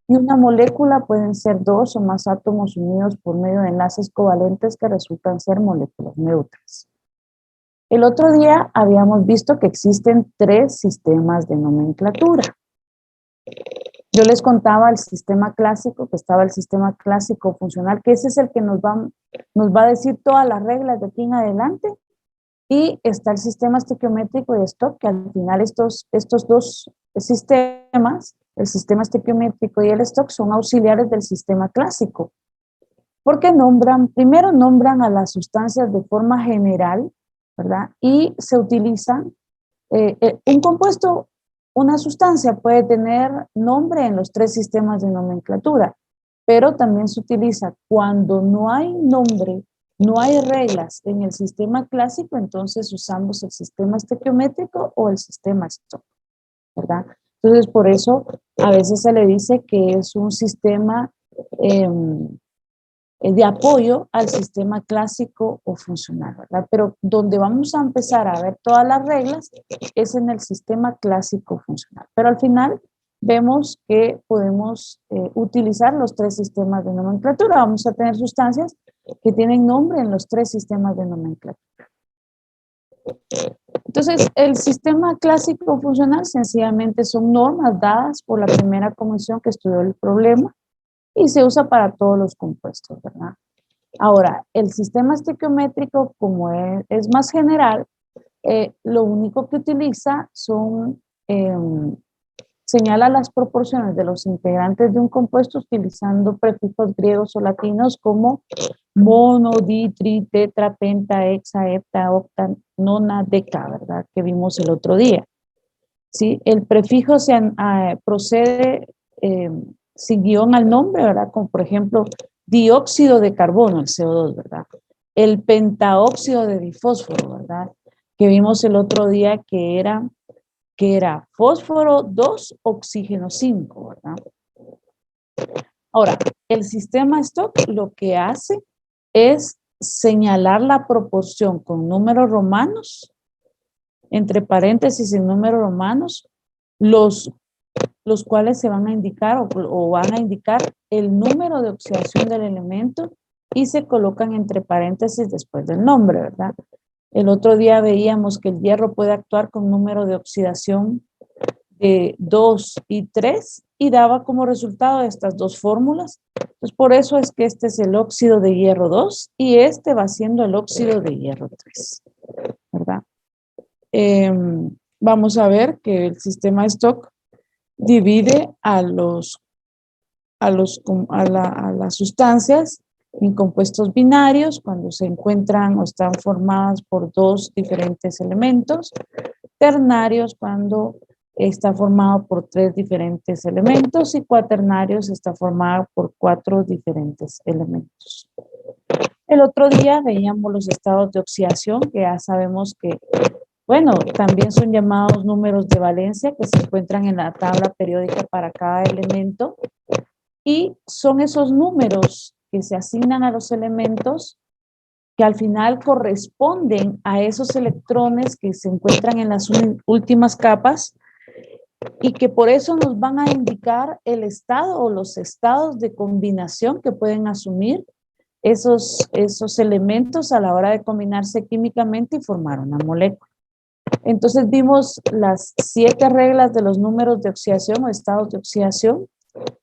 Y una molécula pueden ser dos o más átomos unidos por medio de enlaces covalentes que resultan ser moléculas neutras. El otro día habíamos visto que existen 3 sistemas de nomenclatura. Yo les contaba el sistema clásico, que estaba el sistema clásico funcional, que ese es el que nos va a decir todas las reglas de aquí en adelante. Y está el sistema estequiométrico y Stokes, que al final estos dos sistemas, el sistema estequiométrico y el Stokes, son auxiliares del sistema clásico. Porque primero nombran a las sustancias de forma general, ¿verdad? Y se utilizan, un compuesto, una sustancia puede tener nombre en los 3 sistemas de nomenclatura, pero también se utiliza cuando no hay nombre, no hay reglas en el sistema clásico, entonces usamos el sistema estequiométrico o el sistema Stokes, ¿verdad? Entonces, por eso a veces se le dice que es un sistema de apoyo al sistema clásico o funcional, ¿verdad? Pero donde vamos a empezar a ver todas las reglas es en el sistema clásico funcional. Pero al final vemos que podemos utilizar los 3 sistemas de nomenclatura. Vamos a tener sustancias que tienen nombre en los 3 sistemas de nomenclatura. Entonces, el sistema clásico funcional sencillamente son normas dadas por la primera comisión que estudió el problema y se usa para todos los compuestos, ¿verdad? Ahora, el sistema estequiométrico, como es más general, lo único que utiliza son, señala las proporciones de los integrantes de un compuesto utilizando prefijos griegos o latinos como mono, di, tri, tetra, penta, hexa, hepta, octa, nona, deca, ¿verdad? Que vimos el otro día. ¿Sí? El prefijo procede sin guión al nombre, ¿verdad? Como por ejemplo, dióxido de carbono, el CO2, ¿verdad? El pentaóxido de difósforo, ¿verdad? Que vimos el otro día que era fósforo 2, oxígeno 5, ¿verdad? Ahora, el sistema Stokes lo que hace es señalar la proporción con números romanos, entre paréntesis en números romanos, los cuales se van a indicar o van a indicar el número de oxidación del elemento y se colocan entre paréntesis después del nombre, ¿verdad? El otro día veíamos que el hierro puede actuar con número de oxidación de 2 y 3 y daba como resultado estas dos fórmulas. Entonces, por eso es que este es el óxido de hierro 2 y este va siendo el óxido de hierro 3, ¿verdad? Vamos a ver que el sistema Stokes divide a las sustancias en compuestos binarios cuando se encuentran o están formadas por 2 diferentes elementos, ternarios cuando está formado por 3 diferentes elementos y cuaternarios está formado por 4 diferentes elementos. El otro día veíamos los estados de oxidación, que ya sabemos que, bueno, también son llamados números de valencia que se encuentran en la tabla periódica para cada elemento y son esos números que se asignan a los elementos que al final corresponden a esos electrones que se encuentran en las últimas capas y que por eso nos van a indicar el estado o los estados de combinación que pueden asumir esos elementos a la hora de combinarse químicamente y formar una molécula. Entonces vimos las 7 reglas de los números de oxidación o estados de oxidación,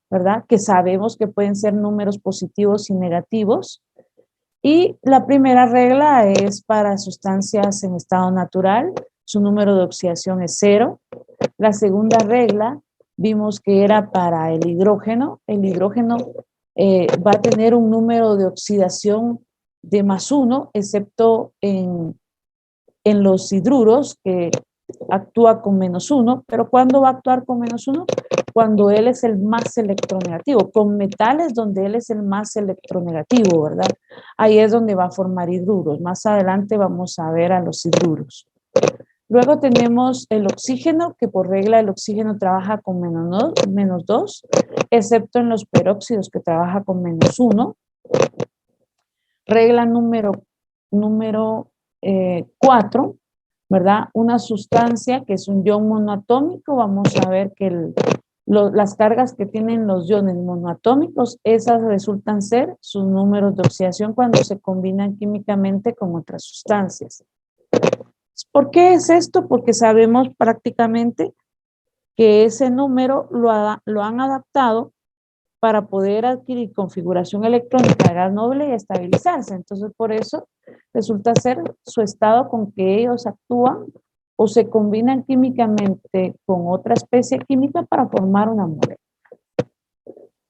¿verdad? Que sabemos que pueden ser números positivos y negativos. Y la primera regla es para sustancias en estado natural, su número de oxidación es 0. La segunda regla vimos que era para el hidrógeno. El hidrógeno va a tener un número de oxidación de +1, excepto en los hidruros, que actúa con -1, pero ¿cuándo va a actuar con -1? Cuando él es el más electronegativo, con metales donde él es el más electronegativo, ¿verdad? Ahí es donde va a formar hidruros. Más adelante vamos a ver a los hidruros. Luego tenemos el oxígeno, que por regla el oxígeno trabaja con -2, excepto en los peróxidos que trabaja con -1. Regla número 4, ¿verdad? Una sustancia que es un ion monoatómico, vamos a ver que las cargas que tienen los iones monoatómicos, esas resultan ser sus números de oxidación cuando se combinan químicamente con otras sustancias. ¿Por qué es esto? Porque sabemos prácticamente que ese número lo han adaptado para poder adquirir configuración electrónica de gas noble y estabilizarse. Entonces, por eso resulta ser su estado con que ellos actúan o se combinan químicamente con otra especie química para formar una molécula.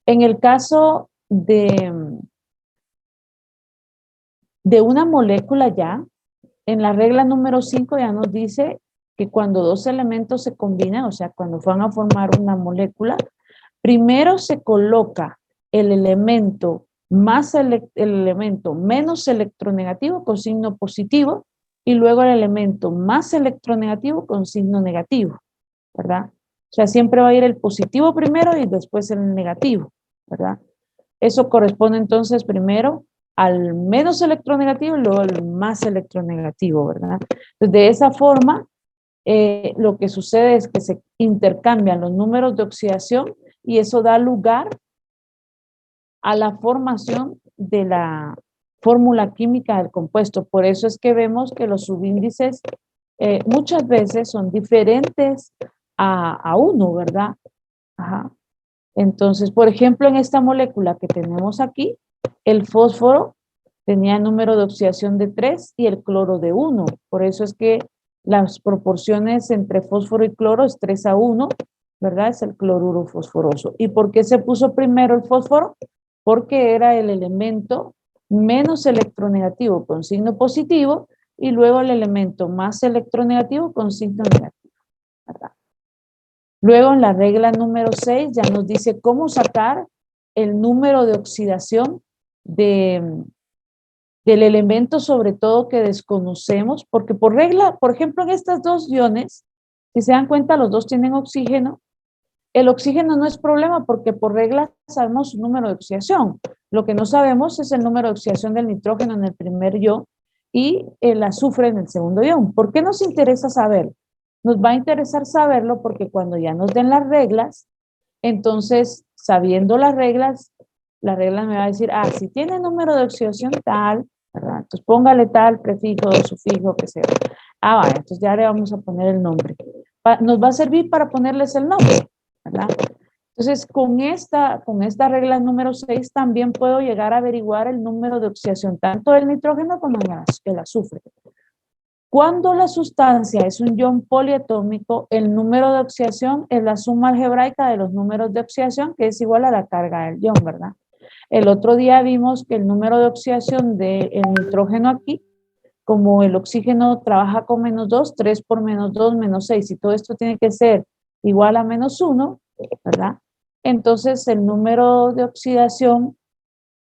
En el caso de una molécula ya, en la regla número 5 ya nos dice que cuando dos elementos se combinan, o sea, cuando van a formar una molécula, primero se coloca el elemento el elemento menos electronegativo con signo positivo y luego el elemento más electronegativo con signo negativo, ¿verdad? O sea, siempre va a ir el positivo primero y después el negativo, ¿verdad? Eso corresponde entonces primero al menos electronegativo y luego al más electronegativo, ¿verdad? Entonces, de esa forma, lo que sucede es que se intercambian los números de oxidación y eso da lugar a la formación de la fórmula química del compuesto. Por eso es que vemos que los subíndices muchas veces son diferentes a uno, ¿verdad? Ajá. Entonces, por ejemplo, en esta molécula que tenemos aquí, el fósforo tenía número de oxidación de 3 y el cloro de 1. Por eso es que las proporciones entre fósforo y cloro es 3:1, ¿verdad? Es el cloruro fosforoso. ¿Y por qué se puso primero el fósforo? Porque era el elemento menos electronegativo con signo positivo y luego el elemento más electronegativo con signo negativo, ¿verdad? Luego en la regla número 6 ya nos dice cómo sacar el número de oxidación del elemento sobre todo que desconocemos, porque por regla, por ejemplo, en estas dos iones, si se dan cuenta, los dos tienen oxígeno. El oxígeno no es problema porque por regla sabemos su número de oxidación. Lo que no sabemos es el número de oxidación del nitrógeno en el primer ion y el azufre en el segundo ion. ¿Por qué nos interesa saberlo? Nos va a interesar saberlo porque cuando ya nos den las reglas, entonces, sabiendo las reglas me va a decir, si tiene número de oxidación tal, ¿verdad? Entonces póngale tal, prefijo, sufijo, que sea. Vale, entonces ya le vamos a poner el nombre. Nos va a servir para ponerles el nombre, ¿verdad? Entonces, con esta regla número 6 también puedo llegar a averiguar el número de oxidación, tanto del nitrógeno como el azufre. Cuando la sustancia es un ion poliatómico, el número de oxidación es la suma algebraica de los números de oxidación, que es igual a la carga del ion, ¿verdad? El otro día vimos que el número de oxidación del nitrógeno aquí, como el oxígeno trabaja con -2, 3 por -2, -6, y todo esto tiene que ser igual a -1, ¿verdad? Entonces el número de oxidación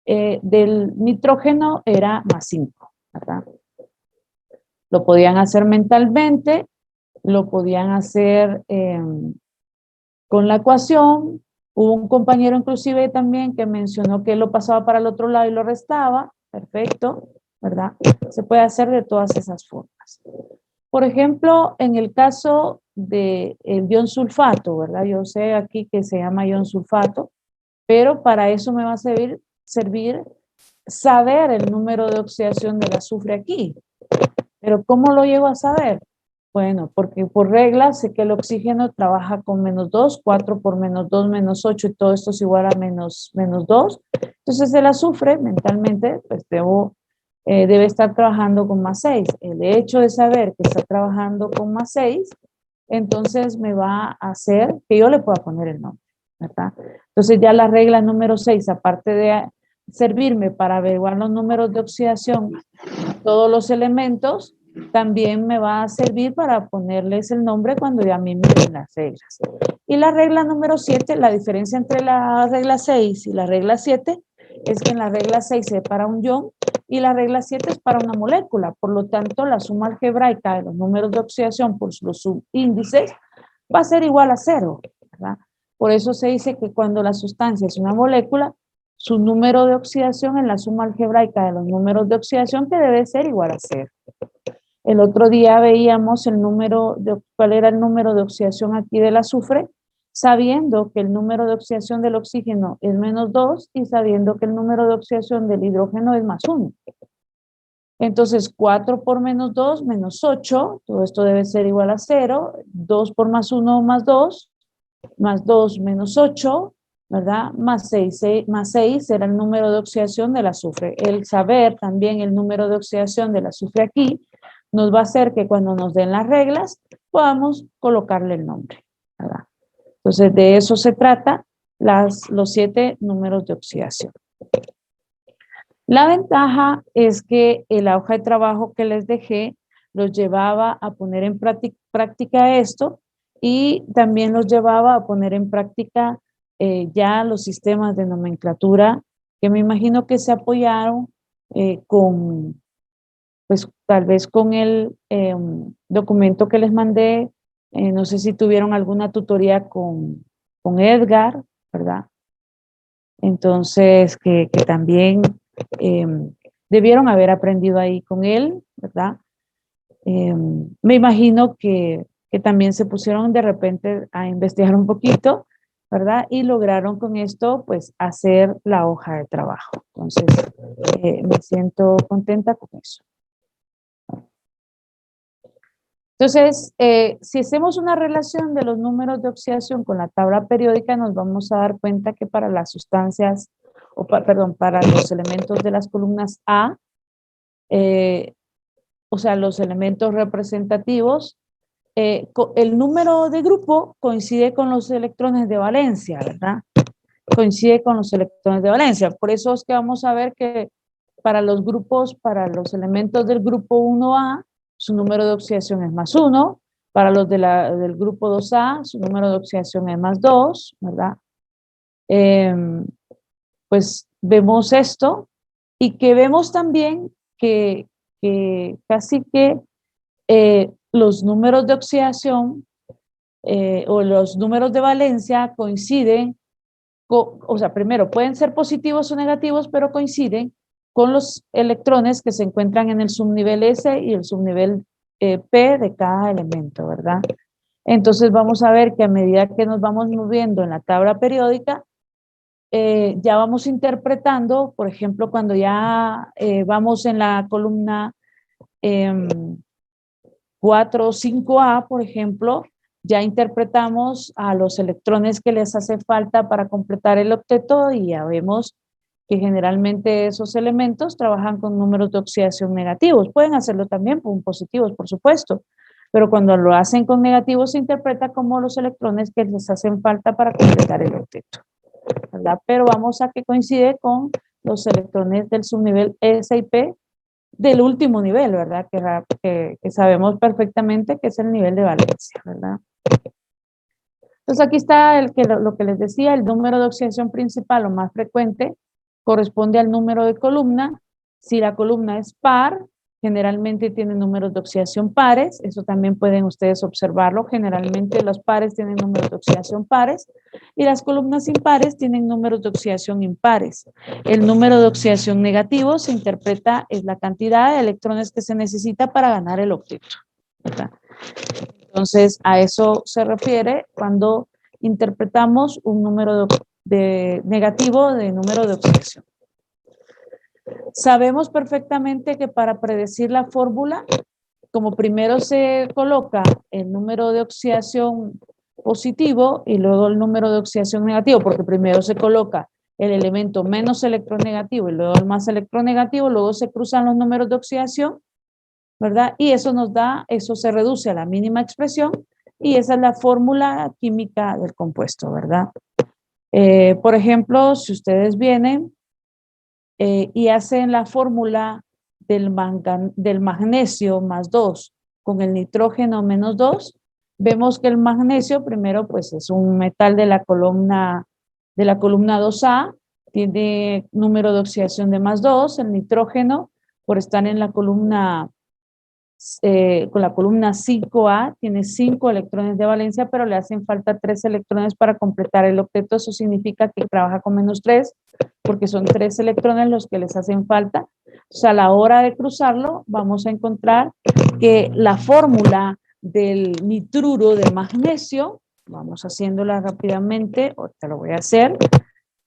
del nitrógeno era +5, ¿verdad? Lo podían hacer mentalmente, lo podían hacer con la ecuación. Hubo un compañero inclusive también que mencionó que lo pasaba para el otro lado y lo restaba. Perfecto, ¿verdad? Se puede hacer de todas esas formas. Por ejemplo, en el caso del ion sulfato, ¿verdad? Yo sé aquí que se llama ion sulfato, pero para eso me va a servir saber el número de oxidación del azufre aquí. ¿Pero cómo lo llego a saber? Bueno, porque por regla sé que el oxígeno trabaja con -2, 4 por -2, -8, y todo esto es igual a -2. Entonces el azufre, mentalmente, pues debe estar trabajando con +6. El hecho de saber que está trabajando con +6, entonces me va a hacer que yo le pueda poner el nombre, ¿verdad? Entonces ya la regla número 6, aparte de servirme para averiguar los números de oxidación a todos los elementos, también me va a servir para ponerles el nombre cuando ya a mí me den las reglas. Y la regla número 7, la diferencia entre la regla 6 y la regla 7 es que en la regla 6 es para un ion y la regla 7 es para una molécula. Por lo tanto, la suma algebraica de los números de oxidación por los subíndices va a ser igual a 0, ¿verdad? Por eso se dice que cuando la sustancia es una molécula, su número de oxidación es la suma algebraica de los números de oxidación, que debe ser igual a 0. El otro día veíamos cuál era el número de oxidación aquí del azufre. sabiendo que el número de oxidación del oxígeno es -2 y sabiendo que el número de oxidación del hidrógeno es +1. Entonces, 4 por -2, -8, todo esto debe ser igual a 0, 2 por +1, +2, +2, -8, ¿verdad? +6 será el número de oxidación del azufre. El saber también el número de oxidación del azufre aquí nos va a hacer que cuando nos den las reglas podamos colocarle el nombre, ¿verdad? Entonces, de eso se trata los 7 números de oxidación. La ventaja es que la hoja de trabajo que les dejé los llevaba a poner en práctica esto y también los llevaba a poner en práctica ya los sistemas de nomenclatura que me imagino que se apoyaron pues tal vez con el documento que les mandé. No sé si tuvieron alguna tutoría con Edgar, ¿verdad? Entonces, que también debieron haber aprendido ahí con él, ¿verdad? Me imagino que también se pusieron de repente a investigar un poquito, ¿verdad? Y lograron con esto, pues, hacer la hoja de trabajo. Entonces, me siento contenta con eso. Entonces, si hacemos una relación de los números de oxidación con la tabla periódica, nos vamos a dar cuenta que para las sustancias, para los elementos de las columnas A, o sea, los elementos representativos, el número de grupo coincide con los electrones de valencia, ¿verdad? Coincide con los electrones de valencia. Por eso es que vamos a ver que para los grupos, para los elementos del grupo 1A, su número de oxidación es +1. Para los del grupo 2A, su número de oxidación es +2, ¿verdad? Pues vemos esto y que vemos también que casi que los números de oxidación o los números de valencia coinciden, o sea, primero pueden ser positivos o negativos, pero coinciden con los electrones que se encuentran en el subnivel S y el subnivel P de cada elemento, ¿verdad? Entonces vamos a ver que a medida que nos vamos moviendo en la tabla periódica, ya vamos interpretando, por ejemplo, cuando ya vamos en la columna 4 o 5A, por ejemplo, ya interpretamos a los electrones que les hace falta para completar el octeto y ya vemos que generalmente esos elementos trabajan con números de oxidación negativos. Pueden hacerlo también con positivos, por supuesto, pero cuando lo hacen con negativos se interpreta como los electrones que les hacen falta para completar el octeto, ¿verdad? Pero vamos a que coincide con los electrones del subnivel S y P del último nivel, ¿verdad? Que sabemos perfectamente que es el nivel de valencia, ¿verdad? Entonces aquí está lo que les decía, el número de oxidación principal o más frecuente corresponde al número de columna. Si la columna es par, generalmente tiene números de oxidación pares. Eso también pueden ustedes observarlo. Generalmente los pares tienen números de oxidación pares y las columnas impares tienen números de oxidación impares. El número de oxidación negativo se interpreta es la cantidad de electrones que se necesita para ganar el octeto, ¿verdad? Entonces, a eso se refiere cuando interpretamos un número negativo de número de oxidación. Sabemos perfectamente que para predecir la fórmula, como primero se coloca el número de oxidación positivo y luego el número de oxidación negativo, porque primero se coloca el elemento menos electronegativo y luego el más electronegativo, luego se cruzan los números de oxidación, ¿verdad? Y eso nos da, eso se reduce a la mínima expresión y esa es la fórmula química del compuesto, ¿verdad? Por ejemplo, si ustedes vienen y hacen la fórmula del magnesio +2 con el nitrógeno -2, vemos que el magnesio primero pues es un metal de la columna 2A, tiene número de oxidación de +2, el nitrógeno por estar en la columna con la columna 5A, tiene 5 electrones de valencia, pero le hacen falta 3 electrones para completar el octeto. Eso significa que trabaja con -3, porque son 3 electrones los que les hacen falta. O sea, a la hora de cruzarlo, vamos a encontrar que la fórmula del nitruro de magnesio vamos haciéndola rápidamente, ahorita lo voy a hacer,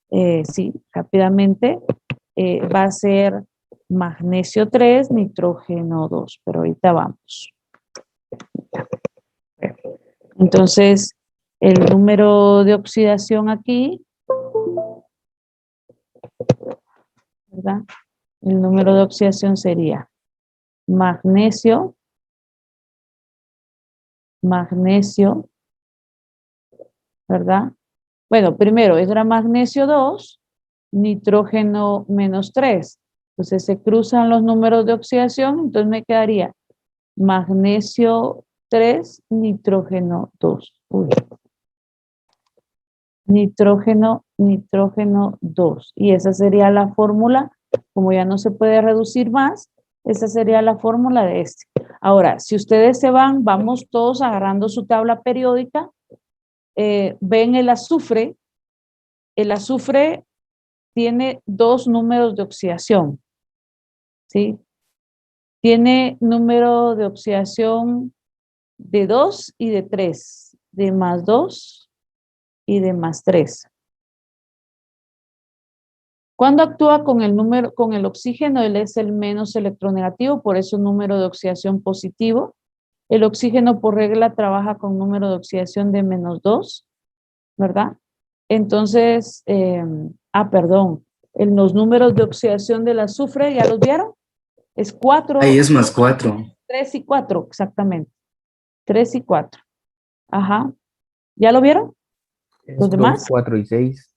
sí, rápidamente, va a ser magnesio 3, nitrógeno 2, pero ahorita vamos. Entonces, el número de oxidación aquí, ¿verdad? El número de oxidación sería magnesio, ¿verdad? Bueno, primero era magnesio 2, nitrógeno menos 3. Entonces se cruzan los números de oxidación, entonces me quedaría magnesio 3, nitrógeno 2. Uy. Nitrógeno 2. Y esa sería la fórmula, como ya no se puede reducir más, esa sería la fórmula de este. Ahora, si ustedes se van, vamos todos agarrando su tabla periódica, ven el azufre tiene dos números de oxidación, ¿sí? Tiene número de oxidación de 2 y de 3, de más 2 y de más 3. Cuando actúa con el oxígeno, él es el menos electronegativo, por eso número de oxidación positivo. El oxígeno por regla trabaja con número de oxidación de menos 2, ¿verdad? Entonces, perdón, en los números de oxidación del azufre, ¿ya los vieron? Es 4, Ahí es más 4. 3 y 4, exactamente. 3 y 4. Ajá. ¿Ya lo vieron? ¿Los Es 2, demás? 4 y 6.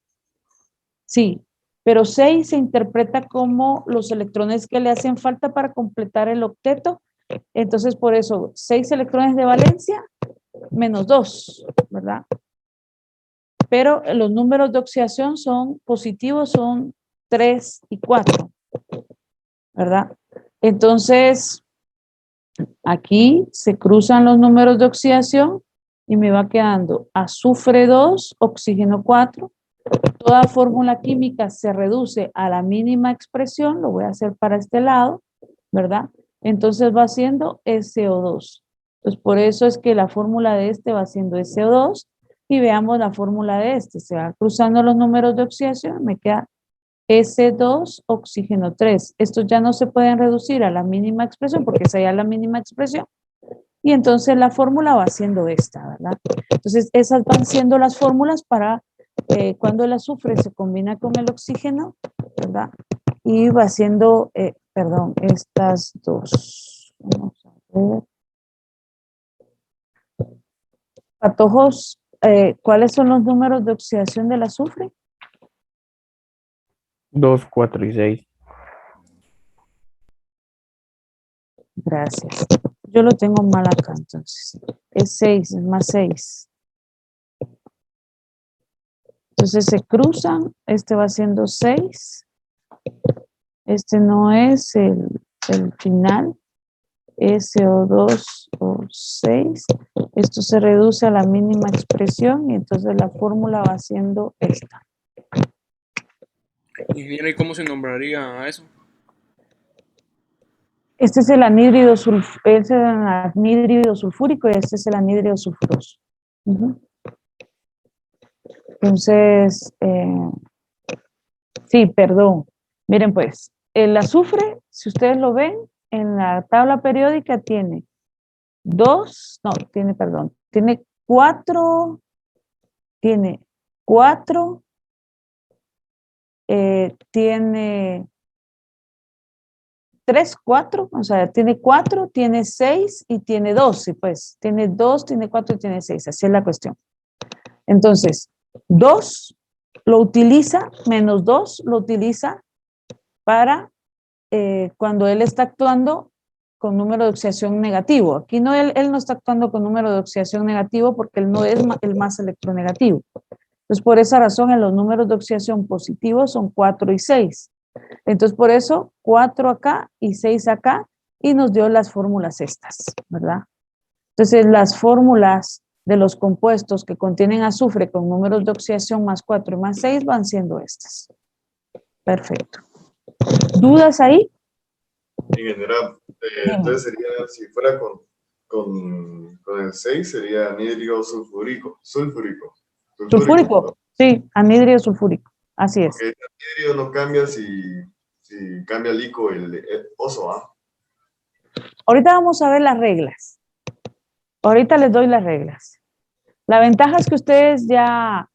Sí, pero 6 se interpreta como los electrones que le hacen falta para completar el octeto. Entonces, por eso, 6 electrones de valencia menos 2, ¿verdad? Pero los números de oxidación son positivos, son 3 y 4, ¿verdad? Entonces, aquí se cruzan los números de oxidación y me va quedando azufre 2, oxígeno 4. Toda fórmula química se reduce a la mínima expresión, lo voy a hacer para este lado, ¿verdad? Entonces va siendo SO2. Entonces por eso es que la fórmula de este va siendo SO2 y veamos la fórmula de este. Se van cruzando los números de oxidación, me queda S2, oxígeno 3. Estos ya no se pueden reducir a la mínima expresión porque esa ya es la mínima expresión. Y entonces la fórmula va siendo esta, ¿verdad? Entonces esas van siendo las fórmulas para cuando el azufre se combina con el oxígeno, ¿verdad? Y va siendo, estas dos. Vamos a ver. Patojos, ¿cuáles son los números de oxidación del azufre? 2, 4 y 6. Gracias. Yo lo tengo mal acá, entonces. Es 6, es más 6. Entonces se cruzan, este va siendo 6. Este no es el final. SO2 o 6. Esto se reduce a la mínima expresión y entonces la fórmula va siendo esta. Ingeniero, ¿y cómo se nombraría a eso? Este es el anhídrido, sulfúrico y este es el anhídrido sulfuroso. Entonces, sí, perdón. Miren pues, el azufre, si ustedes lo ven, en la tabla periódica tiene tiene 4, tiene 3, 4, o sea, tiene 4, tiene 6 y tiene 12, pues, tiene 2, tiene 4 y tiene 6, así es la cuestión. Entonces, 2 lo utiliza, menos 2 lo utiliza para cuando él está actuando con número de oxidación negativo. Aquí no, él no está actuando con número de oxidación negativo porque él no es el más electronegativo. Entonces, por esa razón, en los números de oxidación positivos son 4 y 6. Entonces, por eso, 4 acá y 6 acá, y nos dio las fórmulas estas, ¿verdad? Entonces, las fórmulas de los compuestos que contienen azufre con números de oxidación más 4 y más 6 van siendo estas. Perfecto. ¿Dudas ahí? Ingeniera, entonces sería, si fuera con con el 6 sería anhidro sulfúrico. Sulfúrico, sí, anhidro sulfúrico, así es. Porque el anhidro no cambia si cambia el ico el oso, ¿ah? Ahorita vamos a ver las reglas. Ahorita les doy las reglas. La ventaja es que ustedes ya,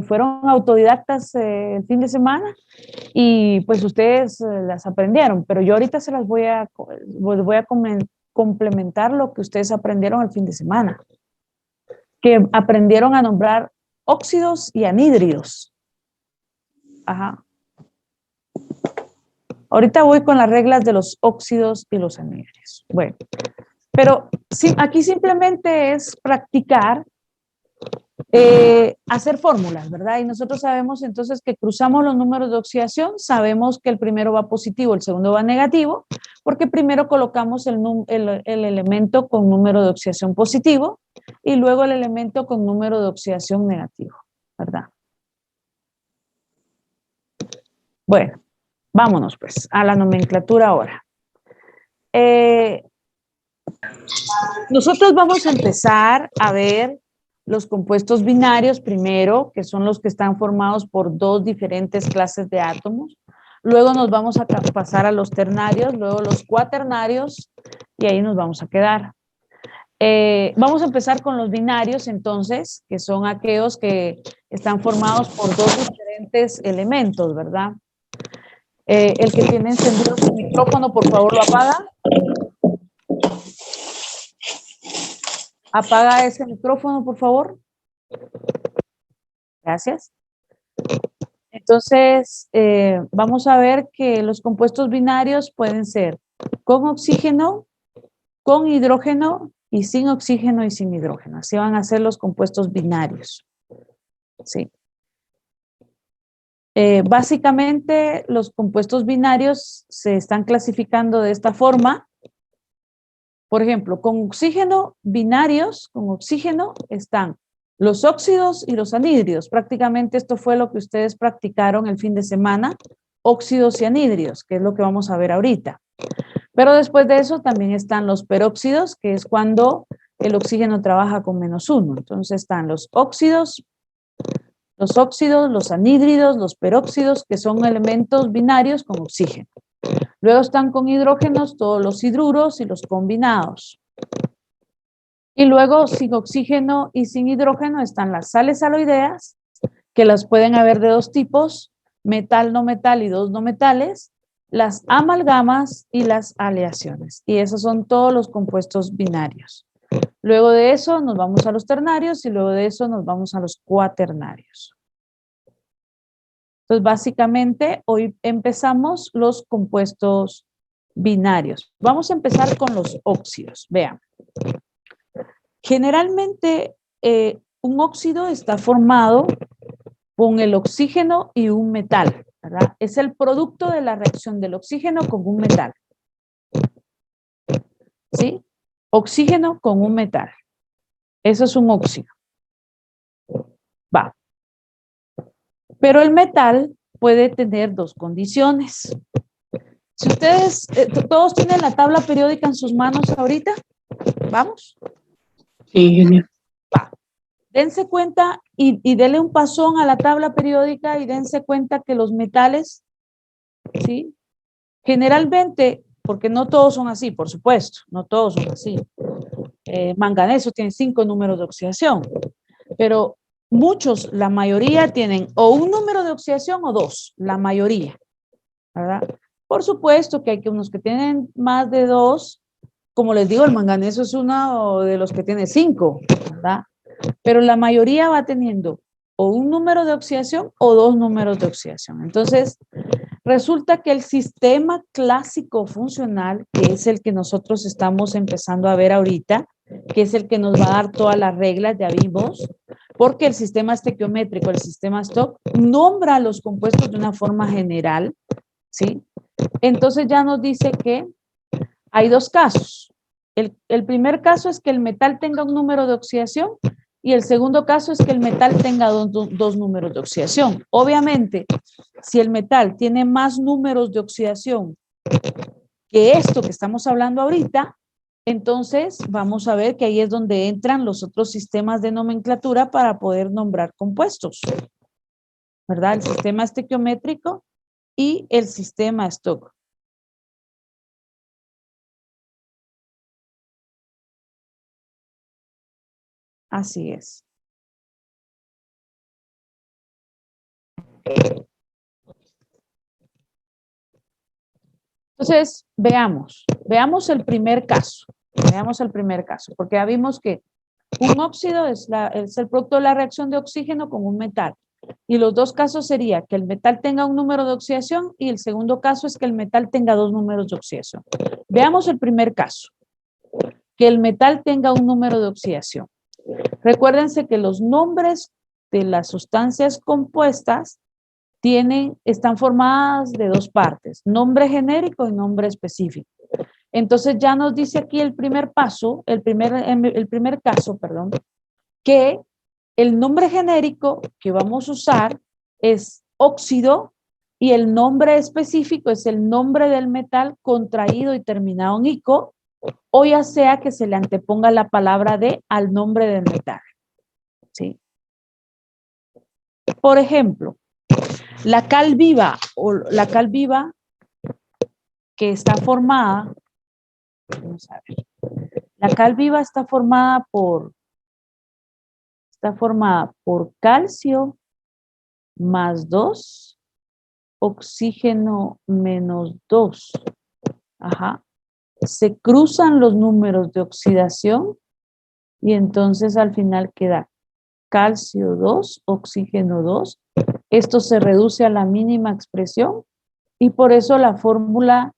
fueron autodidactas el fin de semana y pues ustedes las aprendieron, pero yo ahorita se las voy a complementar lo que ustedes aprendieron el fin de semana, que aprendieron a nombrar óxidos y anhídridos. Ajá. Ahorita voy con las reglas de los óxidos y los anhídridos. Bueno, pero sí, aquí simplemente es practicar hacer fórmulas, ¿verdad? Y nosotros sabemos entonces que cruzamos los números de oxidación, sabemos que el primero va positivo, el segundo va negativo, porque primero colocamos el elemento con número de oxidación positivo y luego el elemento con número de oxidación negativo, ¿verdad? Bueno, vámonos pues a la nomenclatura ahora. Nosotros vamos a empezar a ver los compuestos binarios primero, que son los que están formados por dos diferentes clases de átomos. Luego nos vamos a pasar a los ternarios, luego los cuaternarios, y ahí nos vamos a quedar. Vamos a empezar con los binarios, entonces, que son aquellos que están formados por dos diferentes elementos, ¿verdad? El que tiene encendido su micrófono, por favor, lo apaga. Apaga ese micrófono, por favor. Gracias. Entonces, vamos a ver que los compuestos binarios pueden ser con oxígeno, con hidrógeno y sin oxígeno y sin hidrógeno. Así van a ser los compuestos binarios. Sí. Básicamente, los compuestos binarios se están clasificando de esta forma. Por ejemplo, con oxígeno, binarios, con oxígeno están los óxidos y los anhídridos. Prácticamente esto fue lo que ustedes practicaron el fin de semana, óxidos y anhídridos, que es lo que vamos a ver ahorita. Pero después de eso también están los peróxidos, que es cuando el oxígeno trabaja con -1. Entonces están los óxidos, los anhídridos, los peróxidos, que son elementos binarios con oxígeno. Luego están con hidrógenos todos los hidruros y los combinados. Y luego sin oxígeno y sin hidrógeno están las sales aloideas, que las pueden haber de dos tipos, metal, no metal y dos no metales, las amalgamas y las aleaciones. Y esos son todos los compuestos binarios. Luego de eso nos vamos a los ternarios y luego de eso nos vamos a los cuaternarios. Entonces, básicamente, hoy empezamos los compuestos binarios. Vamos a empezar con los óxidos. Vean. Generalmente, un óxido está formado con el oxígeno y un metal, ¿verdad? Es el producto de la reacción del oxígeno con un metal. ¿Sí? Oxígeno con un metal. Eso es un óxido. Va. Pero el metal puede tener dos condiciones. Si ustedes, todos tienen la tabla periódica en sus manos ahorita, ¿vamos? Sí, genial. Va. Dense cuenta y denle un pasón a la tabla periódica y dense cuenta que los metales, ¿sí? Generalmente, porque no todos son así, por supuesto, no todos son así. Manganeso tiene 5 números de oxidación, pero muchos, la mayoría tienen o un número de oxidación o dos, la mayoría, ¿verdad? Por supuesto que hay unos que tienen más de 2, como les digo, el manganeso es uno de los que tiene 5, ¿verdad? Pero la mayoría va teniendo o un número de oxidación o 2 números de oxidación. Entonces, resulta que el sistema clásico funcional, que es el que nosotros estamos empezando a ver ahorita, que es el que nos va a dar todas las reglas, ya vimos, porque el sistema estequiométrico, el sistema Stock, nombra los compuestos de una forma general, ¿sí? Entonces ya nos dice que hay dos casos. El primer caso es que el metal tenga un número de oxidación y el segundo caso es que el metal tenga dos números de oxidación. Obviamente, si el metal tiene más números de oxidación que esto que estamos hablando ahorita, Entonces, vamos a ver que ahí es donde entran los otros sistemas de nomenclatura para poder nombrar compuestos, ¿verdad? El sistema estequiométrico y el sistema Stock. Así es. Entonces, veamos el primer caso. Veamos el primer caso, porque ya vimos que un óxido es el producto de la reacción de oxígeno con un metal. Y los dos casos sería que el metal tenga un número de oxidación y el segundo caso es que el metal tenga dos números de oxidación. Veamos el primer caso, que el metal tenga un número de oxidación. Recuérdense que los nombres de las sustancias compuestas están formadas de dos partes, nombre genérico y nombre específico. Entonces ya nos dice aquí el primer paso, el primer caso, perdón, que el nombre genérico que vamos a usar es óxido y el nombre específico es el nombre del metal contraído y terminado en ico, o ya sea que se le anteponga la palabra de al nombre del metal. ¿Sí? Por ejemplo, la cal viva que está formada, vamos a ver, la cal viva está formada por calcio más 2, oxígeno menos 2. Ajá. Se cruzan los números de oxidación y entonces al final queda calcio 2, oxígeno 2. Esto se reduce a la mínima expresión y por eso la fórmula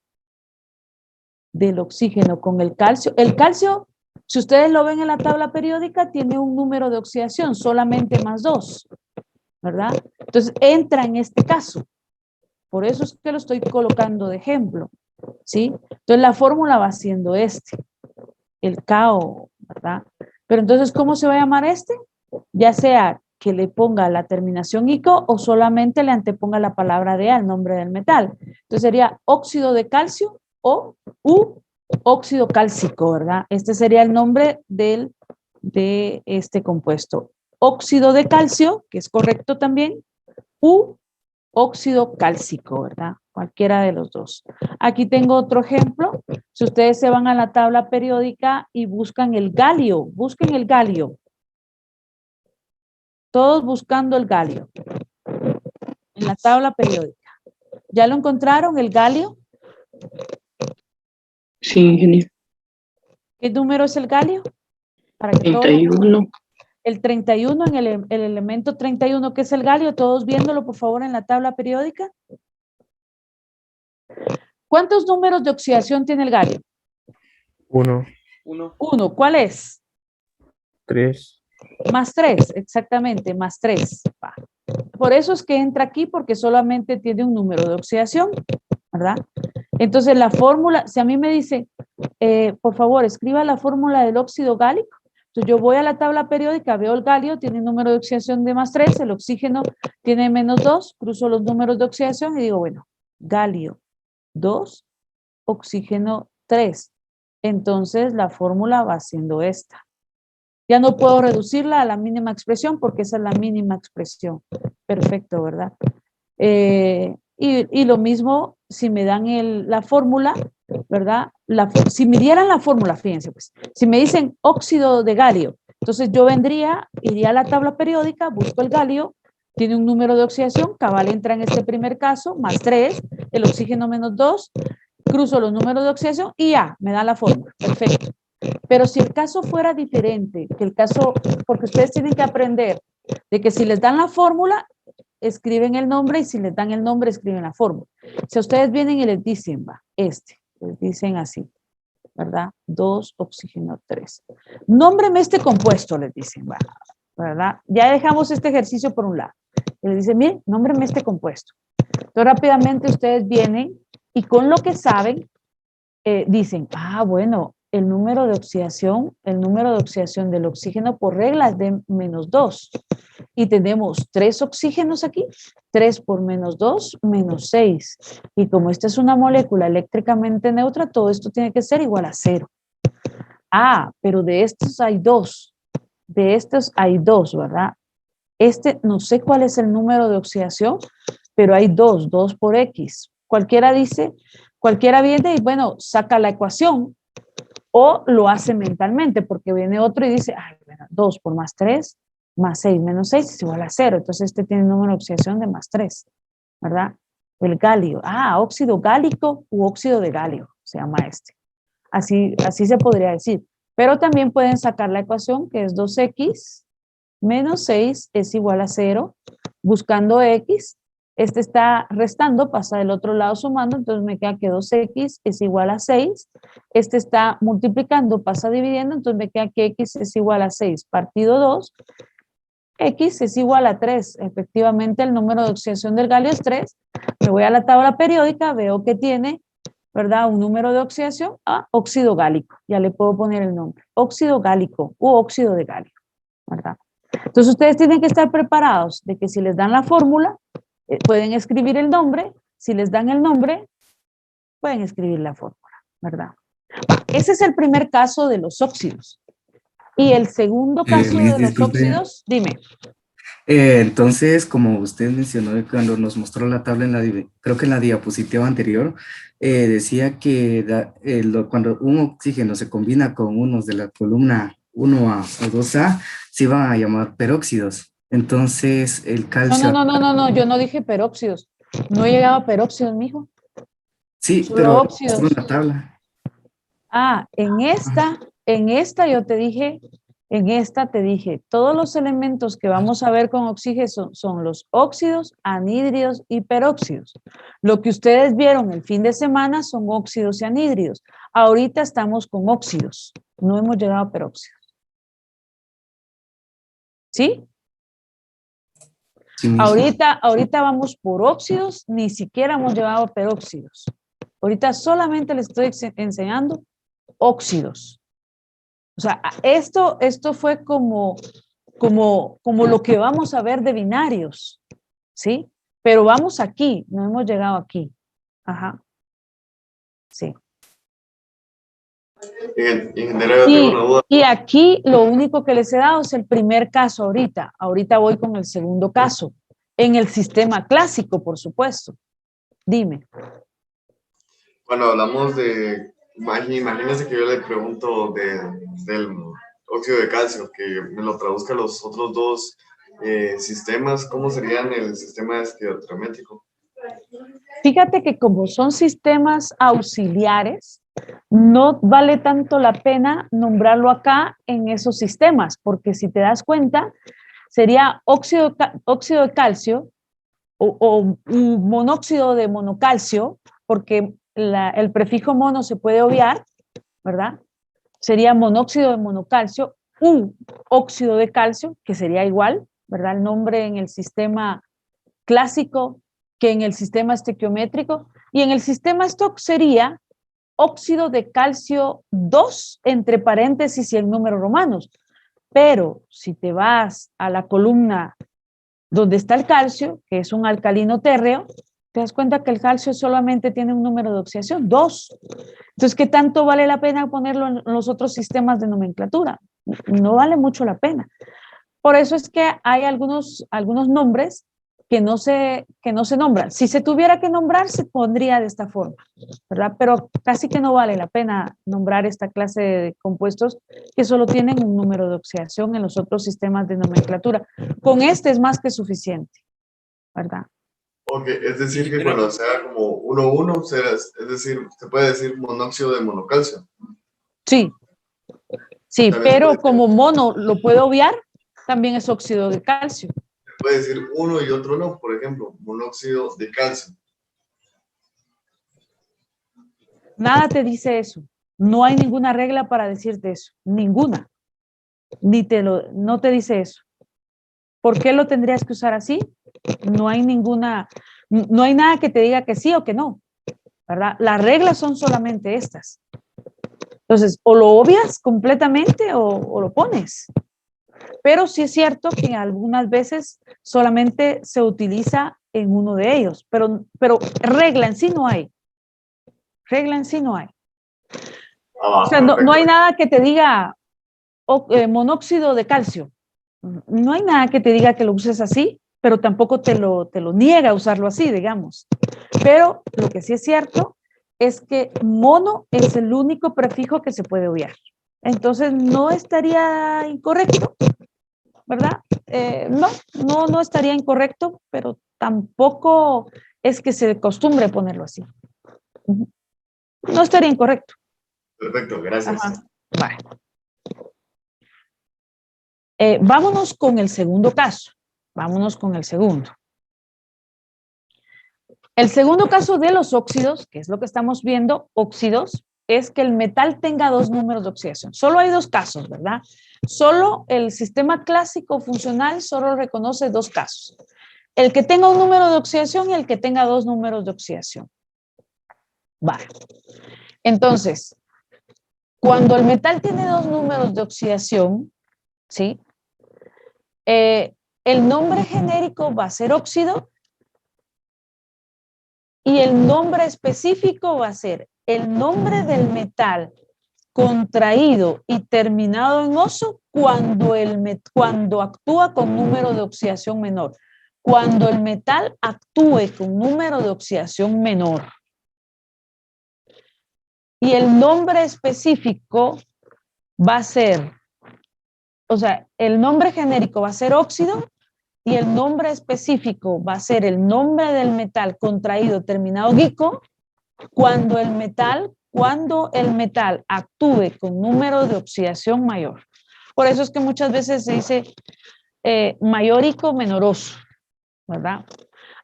del oxígeno con el calcio, si ustedes lo ven en la tabla periódica, tiene un número de oxidación, solamente más 2, ¿verdad? Entonces entra en este caso. Por eso es que lo estoy colocando de ejemplo, ¿sí? Entonces la fórmula va siendo el KO, ¿verdad? Pero entonces, ¿cómo se va a llamar este? Ya sea que le ponga la terminación ico o solamente le anteponga la palabra de al nombre del metal. Entonces sería óxido de calcio o óxido cálcico, ¿verdad? Este sería el nombre de este compuesto. Óxido de calcio, que es correcto también, óxido cálcico, ¿verdad? Cualquiera de los dos. Aquí tengo otro ejemplo. Si ustedes se van a la tabla periódica y buscan el galio, busquen el galio. Todos buscando el galio en la tabla periódica. ¿Ya lo encontraron, el galio? Sí, ingeniero. ¿Qué número es el galio? Para que todos 31. el 31, en el elemento 31, ¿qué es el galio? Todos viéndolo, por favor, en la tabla periódica. ¿Cuántos números de oxidación tiene el galio? 1, 1. 1. ¿Cuál es? 3, Más 3, exactamente, más 3. Por eso es que entra aquí, porque solamente tiene un número de oxidación, ¿verdad? Entonces la fórmula, si a mí me dice, por favor, escriba la fórmula del óxido gálico, entonces yo voy a la tabla periódica, veo el galio, tiene un número de oxidación de más 3, el oxígeno tiene menos 2, cruzo los números de oxidación y digo, bueno, galio 2, oxígeno 3. Entonces la fórmula va siendo esta. Ya no puedo reducirla a la mínima expresión porque esa es la mínima expresión. Perfecto, ¿verdad? Y lo mismo si me dan la fórmula, ¿verdad? Si me dieran la fórmula, fíjense pues, si me dicen óxido de galio, entonces yo iría a la tabla periódica, busco el galio, tiene un número de oxidación, cabal entra en este primer caso, más 3, el oxígeno menos 2, cruzo los números de oxidación y ya, me da la fórmula. Perfecto. Pero si el caso fuera diferente, porque ustedes tienen que aprender de que si les dan la fórmula, escriben el nombre y si les dan el nombre, escriben la fórmula. Si ustedes vienen y les dicen, les dicen así, ¿verdad? 2, oxígeno 3. Nómbreme este compuesto, les dicen, ¿verdad? Ya dejamos este ejercicio por un lado. Y les dicen, miren, nómbreme este compuesto. Entonces rápidamente ustedes vienen y con lo que saben, dicen, bueno, el número de oxidación del oxígeno por regla es de menos 2. Y tenemos 3 oxígenos aquí, 3 por menos 2, menos 6. Y como esta es una molécula eléctricamente neutra, todo esto tiene que ser igual a 0. Ah, pero de estos hay dos. De estos hay dos, ¿verdad? Este, no sé cuál es el número de oxidación, pero hay dos por X. Cualquiera dice, cualquiera viene y bueno, saca la ecuación o lo hace mentalmente, porque viene otro y dice, ay, bueno, 2 por más 3, más 6 menos 6 es igual a 0. Entonces este tiene número de oxidación de más 3, ¿verdad? El galio. Ah, óxido gálico u óxido de galio se llama este. Así se podría decir. Pero también pueden sacar la ecuación que es 2x menos 6 es igual a 0. Buscando x, este está restando, pasa del otro lado sumando, entonces me queda que 2x es igual a 6. Este está multiplicando, pasa dividiendo, entonces me queda que x es igual a 6 partido 2. X es igual a 3. Efectivamente, el número de oxidación del galio es 3. Me voy a la tabla periódica, veo que tiene, ¿verdad? Un número de oxidación a óxido gálico. Ya le puedo poner el nombre. Óxido gálico u óxido de galio, ¿verdad? Entonces, ustedes tienen que estar preparados de que si les dan la fórmula, pueden escribir el nombre. Si les dan el nombre, pueden escribir la fórmula, ¿verdad? Ese es el primer caso de los óxidos. Y el segundo caso Miss, de los disculpe. óxidos, dime. Entonces, como usted mencionó cuando nos mostró la tabla creo que en la diapositiva anterior, decía que cuando un oxígeno se combina con unos de la columna 1A o 2A, se iban a llamar peróxidos. Entonces, el calcio... No, yo no dije peróxidos. No he llegado a peróxidos, mijo. Sí, Solo pero óxidos. mostró la tabla. Ah, en esta yo te dije, en esta te dije, todos los elementos que vamos a ver con oxígeno son los óxidos, anhídridos y peróxidos. Lo que ustedes vieron el fin de semana son óxidos y anhídridos. Ahorita estamos con óxidos, no hemos llegado a peróxidos. ¿Sí? Sí, Miss. Ahorita vamos por óxidos, ni siquiera hemos llegado a peróxidos. Ahorita solamente les estoy enseñando óxidos. O sea, esto fue como lo que vamos a ver de binarios, ¿sí? Pero vamos aquí, no hemos llegado aquí. Ajá. Sí. Ingeniero, yo tengo una duda. Y aquí lo único que les he dado es el primer caso ahorita. Ahorita voy con el segundo caso. En el sistema clásico, por supuesto. Dime. Cuando hablamos de, imagínense que yo le pregunto del óxido de calcio, que me lo traduzca a los otros dos sistemas, ¿cómo serían el sistema estequiométrico? Fíjate que como son sistemas auxiliares, no vale tanto la pena nombrarlo acá en esos sistemas, porque si te das cuenta, sería óxido de calcio o monóxido de monocalcio, porque el prefijo mono se puede obviar, ¿verdad? Sería monóxido de monocalcio u óxido de calcio, que sería igual, ¿verdad? El nombre en el sistema clásico que en el sistema estequiométrico. Y en el sistema Stock sería óxido de calcio 2, entre paréntesis y el número romanos. Pero si te vas a la columna donde está el calcio, que es un alcalino térreo, te das cuenta que el calcio solamente tiene un número de oxidación, 2. Entonces, ¿qué tanto vale la pena ponerlo en los otros sistemas de nomenclatura? No vale mucho la pena. Por eso es que hay algunos nombres que no se nombran. Si se tuviera que nombrar, se pondría de esta forma, ¿verdad? Pero casi que no vale la pena nombrar esta clase de compuestos que solo tienen un número de oxidación en los otros sistemas de nomenclatura. Con este es más que suficiente, ¿verdad? Ok, es decir que cuando sea como 1,1, es decir, se puede decir monóxido de monocalcio. Sí, sí, pero como mono lo puedo obviar, también es óxido de calcio. Puede decir uno y otro no, por ejemplo, monóxido de calcio. Nada te dice eso. No hay ninguna regla para decirte eso. Ninguna. No te dice eso. ¿Por qué lo tendrías que usar así? No hay nada que te diga que sí o que no, ¿verdad? Las reglas son solamente estas. Entonces, o lo obvias completamente o lo pones. Pero sí es cierto que algunas veces solamente se utiliza en uno de ellos, pero regla en sí no hay. Regla en sí no hay. O sea, no hay nada que te diga monóxido de calcio. No hay nada que te diga que lo uses así, pero tampoco te lo niega usarlo así, digamos. Pero lo que sí es cierto es que mono es el único prefijo que se puede obviar. Entonces no estaría incorrecto, ¿verdad? No estaría incorrecto, pero tampoco es que se acostumbre ponerlo así. No estaría incorrecto. Perfecto, gracias. Ajá. Vale. Vámonos con el segundo caso. Vámonos con el segundo. El segundo caso de los óxidos, que es lo que estamos viendo, óxidos, es que el metal tenga dos números de oxidación. Solo hay dos casos, ¿verdad? Solo el sistema clásico funcional solo reconoce dos casos. El que tenga un número de oxidación y el que tenga dos números de oxidación. Vale. Entonces, cuando el metal tiene dos números de oxidación, ¿sí? El nombre genérico va a ser óxido y el nombre específico va a ser el nombre del metal contraído y terminado en oso cuando actúa con número de oxidación menor. Cuando el metal actúe con número de oxidación menor. Y el nombre específico va a ser, o sea, el nombre genérico va a ser óxido y el nombre específico va a ser el nombre del metal contraído terminado guico cuando el metal actúe con número de oxidación mayor. Por eso es que muchas veces se dice mayórico menoroso, ¿verdad?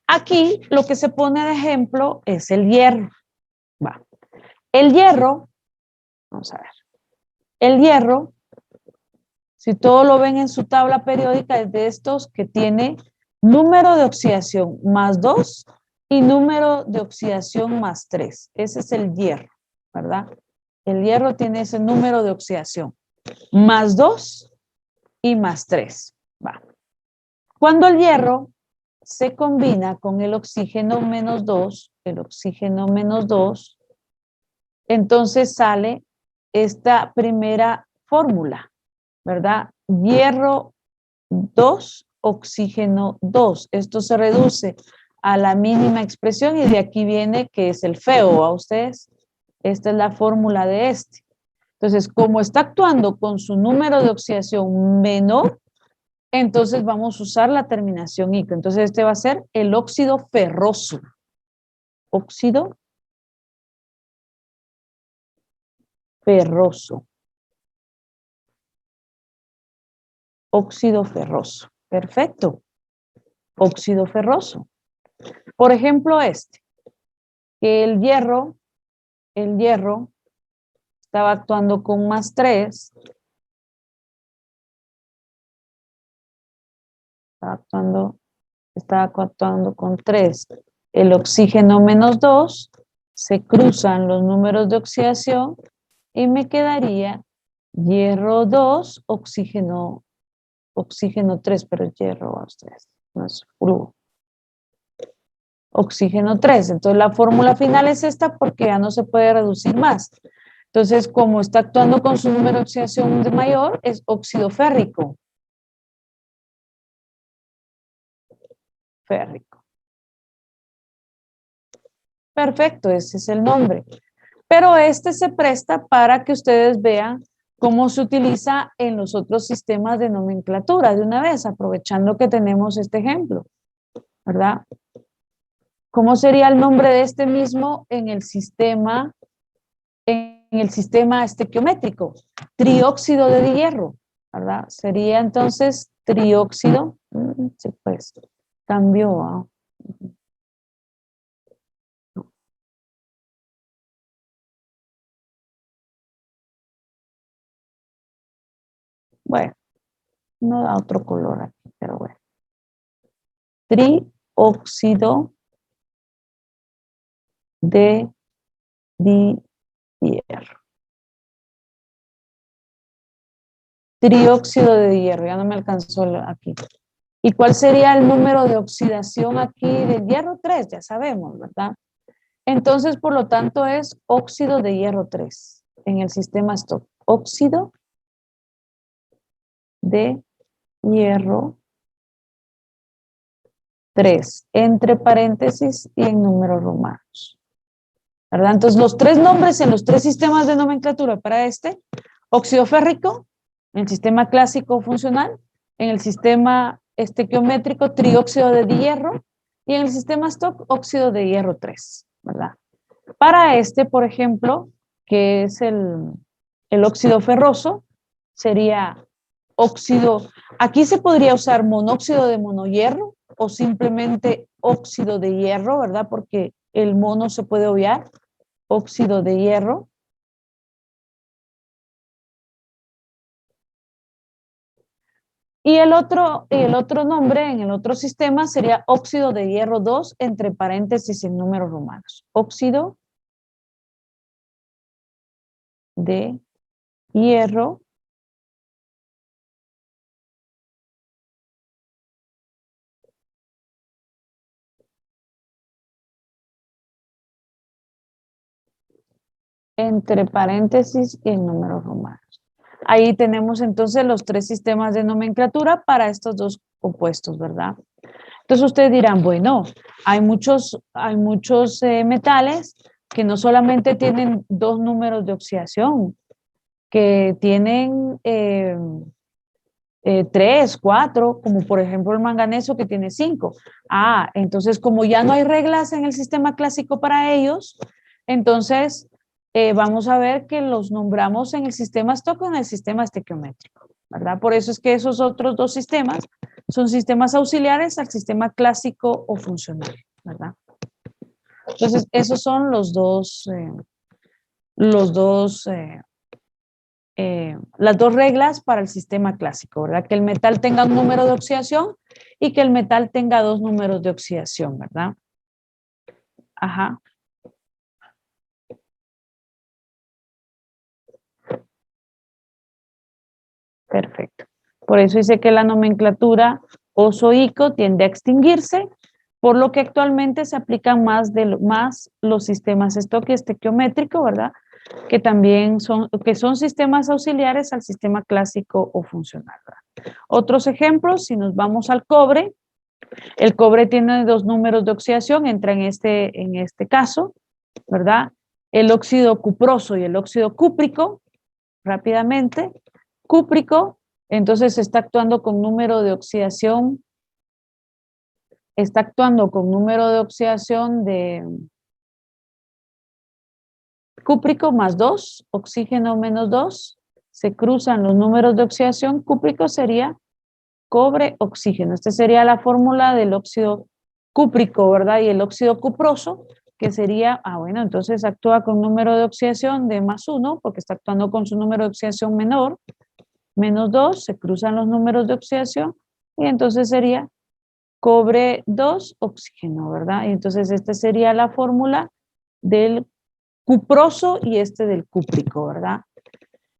Aquí lo que se pone de ejemplo es el hierro. Va. El hierro, vamos a ver, el hierro, si todo lo ven en su tabla periódica, es de estos que tiene número de oxidación más 2 y número de oxidación más 3. Ese es el hierro, ¿verdad? El hierro tiene ese número de oxidación, más 2 y más 3. Va. Cuando el hierro se combina con el oxígeno menos 2, entonces sale esta primera fórmula, ¿verdad? Hierro 2, oxígeno 2. Esto se reduce a la mínima expresión y de aquí viene que es el feo a ustedes. Esta es la fórmula de este. Entonces, como está actuando con su número de oxidación menor, entonces vamos a usar la terminación ico. Entonces, este va a ser el óxido ferroso. Óxido ferroso. Óxido ferroso. Perfecto. Óxido ferroso. Por ejemplo, este, que el hierro estaba actuando con más 3, estaba actuando con 3. El oxígeno menos 2, se cruzan los números de oxidación y me quedaría hierro 2, oxígeno 3, pero hierro a ustedes, no es flúor. Oxígeno 3. Entonces la fórmula final es esta porque ya no se puede reducir más. Entonces, como está actuando con su número de oxidación de mayor, es óxido férrico. Férrico. Perfecto, ese es el nombre. Pero este se presta para que ustedes vean cómo se utiliza en los otros sistemas de nomenclatura de una vez, aprovechando que tenemos este ejemplo, ¿verdad? ¿Cómo sería el nombre de este mismo en el sistema estequiométrico? Trióxido de hierro, ¿verdad? Sería entonces trióxido. Sí, pues cambió. Bueno, no da otro color aquí, pero bueno. Trióxido de hierro. Trióxido de hierro, ya no me alcanzó aquí. ¿Y cuál sería el número de oxidación aquí del hierro? 3, ya sabemos, ¿verdad? Entonces, por lo tanto, es óxido de hierro 3. en el sistema stock. Óxido de hierro 3, entre paréntesis y en números romanos. ¿Verdad? Entonces, los tres nombres en los tres sistemas de nomenclatura para este: óxido férrico, en el sistema clásico funcional, en el sistema estequiométrico, trióxido de hierro, y en el sistema stock, óxido de hierro 3, ¿verdad? Para este, por ejemplo, que es el óxido ferroso, sería óxido, aquí se podría usar monóxido de monohierro o simplemente óxido de hierro, ¿verdad? Porque el mono se puede obviar, óxido de hierro. Y el otro nombre en el otro sistema sería óxido de hierro 2, entre paréntesis en números romanos. Óxido de hierro entre paréntesis y en números romanos. Ahí tenemos entonces los tres sistemas de nomenclatura para estos dos compuestos, ¿verdad? Entonces ustedes dirán, bueno, hay muchos metales que no solamente tienen dos números de oxidación, que tienen 3, 4, como por ejemplo el manganeso que tiene 5. Entonces como ya no hay reglas en el sistema clásico para ellos, entonces vamos a ver que los nombramos en el sistema stock o en el sistema estequiométrico, ¿verdad? Por eso es que esos otros dos sistemas son sistemas auxiliares al sistema clásico o funcional, ¿verdad? Entonces esos son las dos reglas para el sistema clásico, ¿verdad? Que el metal tenga un número de oxidación y que el metal tenga dos números de oxidación, ¿verdad? Ajá. Perfecto. Por eso dice que la nomenclatura oso-ico tiende a extinguirse, por lo que actualmente se aplican más los sistemas stock y estequiométrico, ¿verdad? Que también son sistemas auxiliares al sistema clásico o funcional, ¿verdad? Otros ejemplos, si nos vamos al cobre, el cobre tiene dos números de oxidación, entra en este caso, ¿verdad? El óxido cuproso y el óxido cúprico, rápidamente. Cúprico, entonces está actuando con número de oxidación, de cúprico más 2, oxígeno menos 2, se cruzan los números de oxidación, cúprico sería cobre, oxígeno. Esta sería la fórmula del óxido cúprico, ¿verdad? Y el óxido cuproso, que sería, bueno, entonces actúa con número de oxidación de más 1, porque está actuando con su número de oxidación menor, menos 2, se cruzan los números de oxidación, y entonces sería cobre 2, oxígeno, ¿verdad? Y entonces esta sería la fórmula del cuproso y del cúprico, ¿verdad?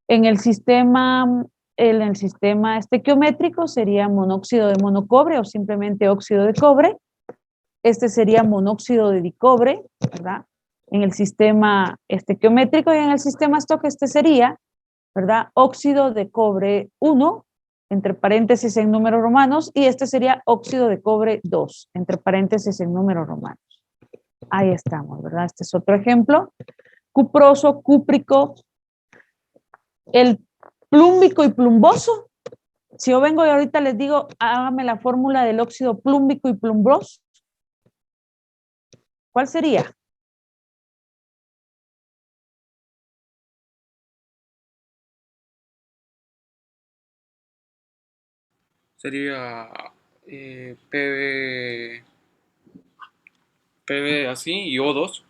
En el sistema estequiométrico sería monóxido de monocobre o simplemente óxido de cobre. Este sería monóxido de dicobre, ¿verdad? En el sistema estequiométrico y en el sistema stock sería, ¿verdad? Óxido de cobre 1, entre paréntesis en números romanos, y sería óxido de cobre 2, entre paréntesis en números romanos. Ahí estamos, ¿verdad? Este es otro ejemplo. Cuproso, cúprico, el plúmbico y plumboso. Si yo vengo y ahorita les digo, hágame la fórmula del óxido plúmbico y plumbroso, ¿cuál sería? Sería PB así y O2,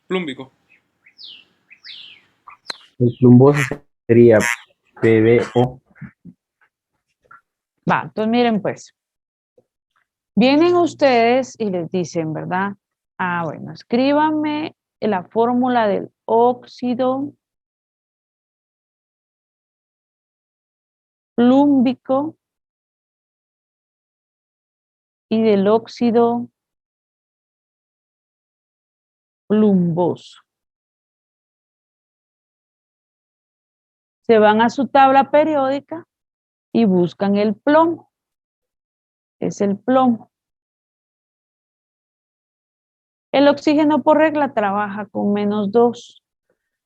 plúmbico. El plumboso sería PbO. Va, entonces miren pues. Vienen ustedes y les dicen, ¿verdad? Bueno, escríbanme la fórmula del óxido plúmbico y del óxido plumboso. se van a su tabla periódica y buscan el plomo. Es el plomo. El oxígeno por regla trabaja con -2.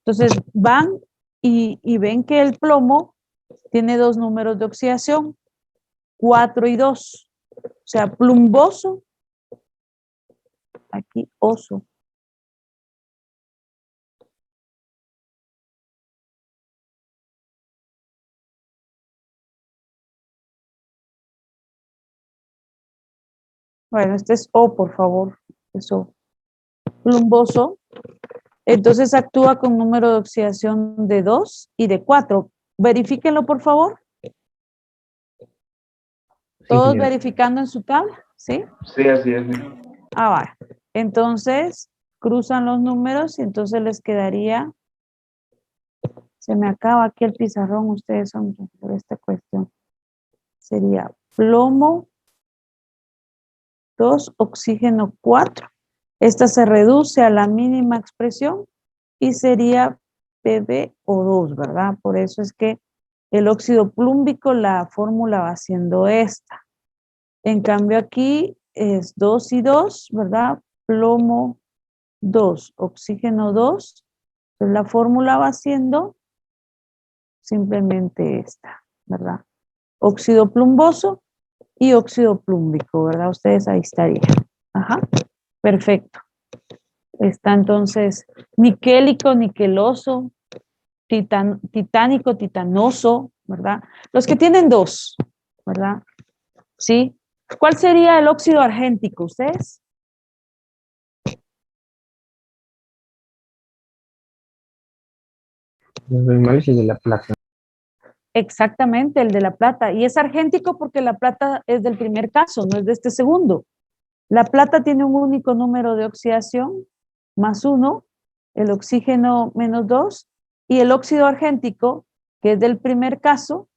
Entonces van y ven que el plomo tiene 2 números de oxidación, 4 y 2. O sea, plumboso, aquí oso. Bueno, este es O, por favor. Eso. Plumboso. Entonces actúa con número de oxidación de 2 y de 4. Verifíquenlo, por favor. Sí, Todos señora. verificando en su tabla, ¿sí? Sí, así es. Ah, vale. Entonces, cruzan los números y entonces les quedaría... Se me acaba aquí el pizarrón, ustedes son por esta cuestión. Sería plomo 2, oxígeno 4. Esta se reduce a la mínima expresión y sería PbO2, ¿verdad? Por eso es que el óxido plúmbico, la fórmula va siendo esta. En cambio aquí es 2 y 2, ¿verdad? Plomo 2, oxígeno 2. Entonces la fórmula va siendo simplemente esta, ¿verdad? Óxido plumboso y óxido plúmbico, ¿verdad? Ustedes ahí estarían. Ajá, perfecto. Está entonces niquélico, niqueloso, titánico, titanoso, ¿verdad? Los que tienen 2, ¿verdad? ¿Sí? ¿Cuál sería el óxido argéntico, ustedes? Los análisis de la plata. Exactamente, el de la plata. Y es argéntico porque la plata es del primer caso, no es de este segundo. La plata tiene un único número de oxidación, +1, el oxígeno -2, y el óxido argéntico, que es del primer caso,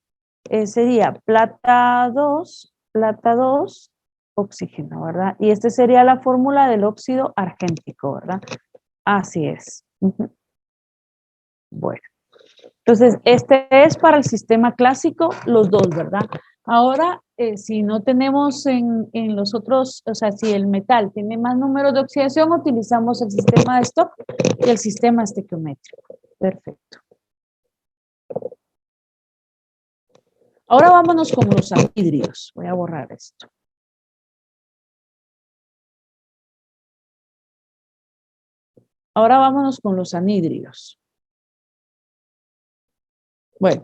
sería plata 2, oxígeno, ¿verdad? Y esta sería la fórmula del óxido argéntico, ¿verdad? Así es. Ujú. Bueno, entonces este es para el sistema clásico, los dos, ¿verdad? Ahora, si no tenemos en los otros, o sea, si el metal tiene más números de oxidación, utilizamos el sistema de Stock y el sistema estequiométrico. Perfecto. Ahora vámonos con los anhídridos. Voy a borrar esto. Ahora vámonos con los anhídridos. Bueno,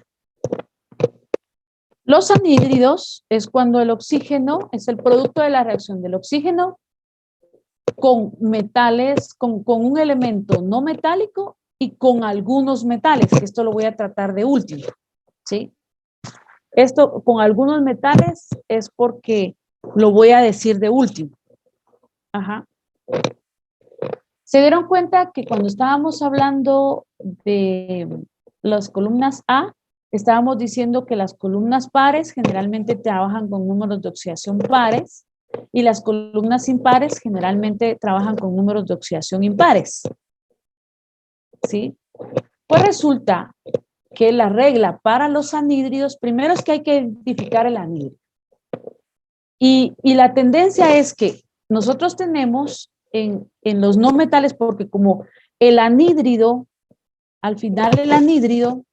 los anhídridos es cuando el oxígeno es el producto de la reacción del oxígeno con metales, con un elemento no metálico y con algunos metales, que esto lo voy a tratar de último, ¿sí? Esto con algunos metales es porque lo voy a decir de último. Ajá. ¿Se dieron cuenta que cuando estábamos hablando de las columnas A, estábamos diciendo que las columnas pares generalmente trabajan con números de oxidación pares y las columnas impares generalmente trabajan con números de oxidación impares? ¿Sí? Pues resulta que la regla para los anhídridos, primero es que hay que identificar el anhídrido. Y la tendencia es que nosotros tenemos en los no metales, porque como el anhídrido, al final el anhídrido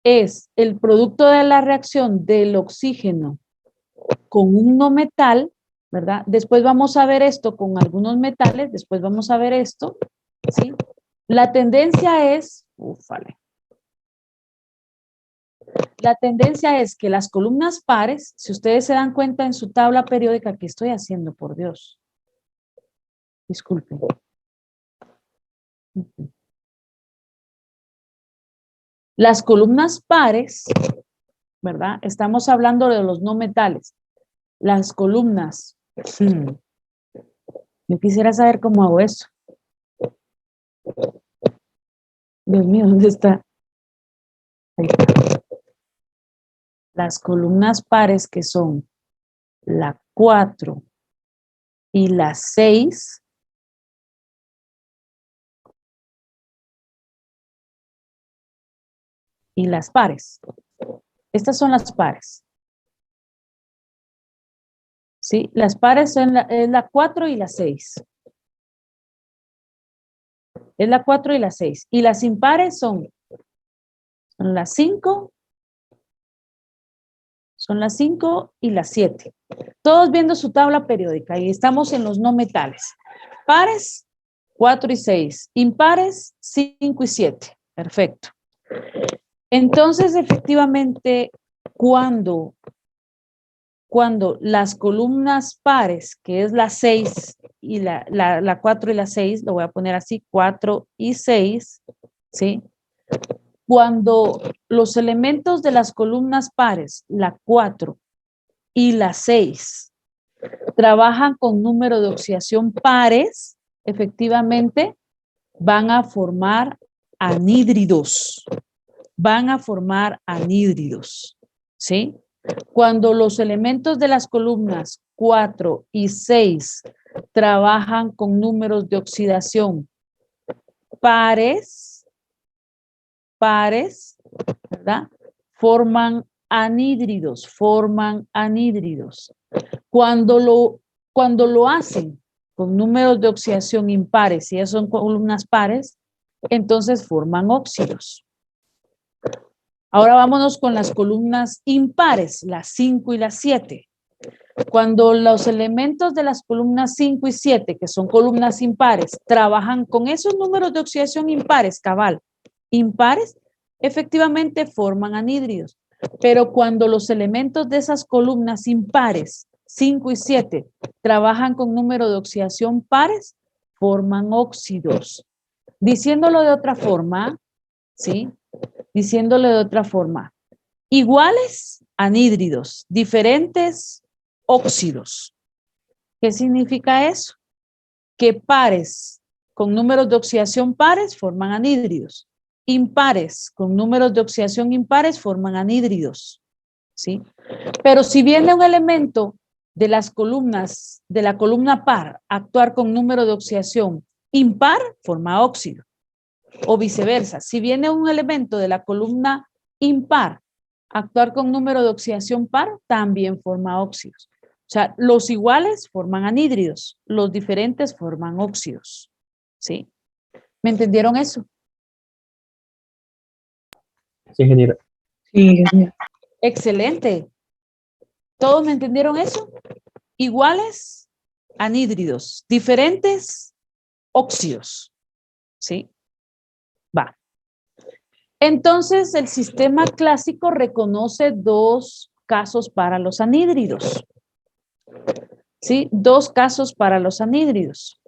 es el producto de la reacción del oxígeno con un no metal, ¿verdad? Después vamos a ver esto con algunos metales, después vamos a ver esto, ¿sí? La tendencia es, la tendencia es que las columnas pares, si ustedes se dan cuenta en su tabla periódica, ¿qué estoy haciendo, por Dios? Disculpen. Las columnas pares, ¿verdad? Estamos hablando de los no metales. Las columnas. Yo quisiera saber cómo hago eso. Dios mío, ¿dónde está? Ahí está. Las columnas pares que son la 4 y la 6 y las pares. Estas son las pares. ¿Sí? Las pares son la 4 y la 6. Es la 4 y la 6. Y las impares son las 5. Son las 5 y las 7. Todos viendo su tabla periódica y estamos en los no metales. Pares, 4 y 6. Impares, 5 y 7. Perfecto. Entonces, efectivamente, cuando las columnas pares, que es la 6 y la 4 y la 6, lo voy a poner así, 4 y 6, ¿sí? Cuando los elementos de las columnas pares, la 4 y la 6, trabajan con número de oxidación pares, efectivamente van a formar anhídridos. Van a formar anhídridos, ¿sí? Cuando los elementos de las columnas 4 y 6 trabajan con números de oxidación pares, ¿verdad? Forman anhídridos. Cuando lo hacen con números de oxidación impares, si son columnas pares, entonces forman óxidos. Ahora vámonos con las columnas impares, las 5 y las 7. Cuando los elementos de las columnas 5 y 7, que son columnas impares, trabajan con esos números de oxidación impares, cabal, impares, efectivamente forman anhídridos. Pero cuando los elementos de esas columnas impares, 5 y 7, trabajan con número de oxidación pares, forman óxidos. Diciéndolo de otra forma, ¿sí? Diciéndolo de otra forma, iguales anhídridos, diferentes óxidos. ¿Qué significa eso? Que pares con números de oxidación pares forman anhídridos. Impares con números de oxidación impares forman anhídridos. ¿Sí? Pero si viene un elemento de las columnas, de la columna par, actuar con número de oxidación impar, forma óxido. O viceversa, si viene un elemento de la columna impar, actuar con número de oxidación par, también forma óxidos. O sea, los iguales forman anhídridos, los diferentes forman óxidos. ¿Sí? ¿Me entendieron eso? Sí, ingeniero. Sí, ingeniero. Excelente. ¿Todos me entendieron eso? Iguales, anhídridos, diferentes, óxidos. ¿Sí? Va. Entonces, el sistema clásico reconoce dos casos para los anhídridos. ¿Sí? Dos casos para los anhídridos.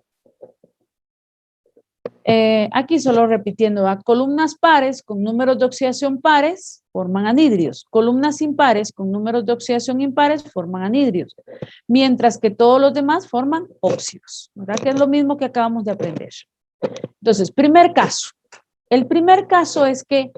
Aquí solo repitiendo, a columnas pares con números de oxidación pares forman anhídridos. Columnas impares con números de oxidación impares forman anhídridos. Mientras que todos los demás forman óxidos. ¿Verdad? Que es lo mismo que acabamos de aprender. Entonces, primer caso. El primer caso es que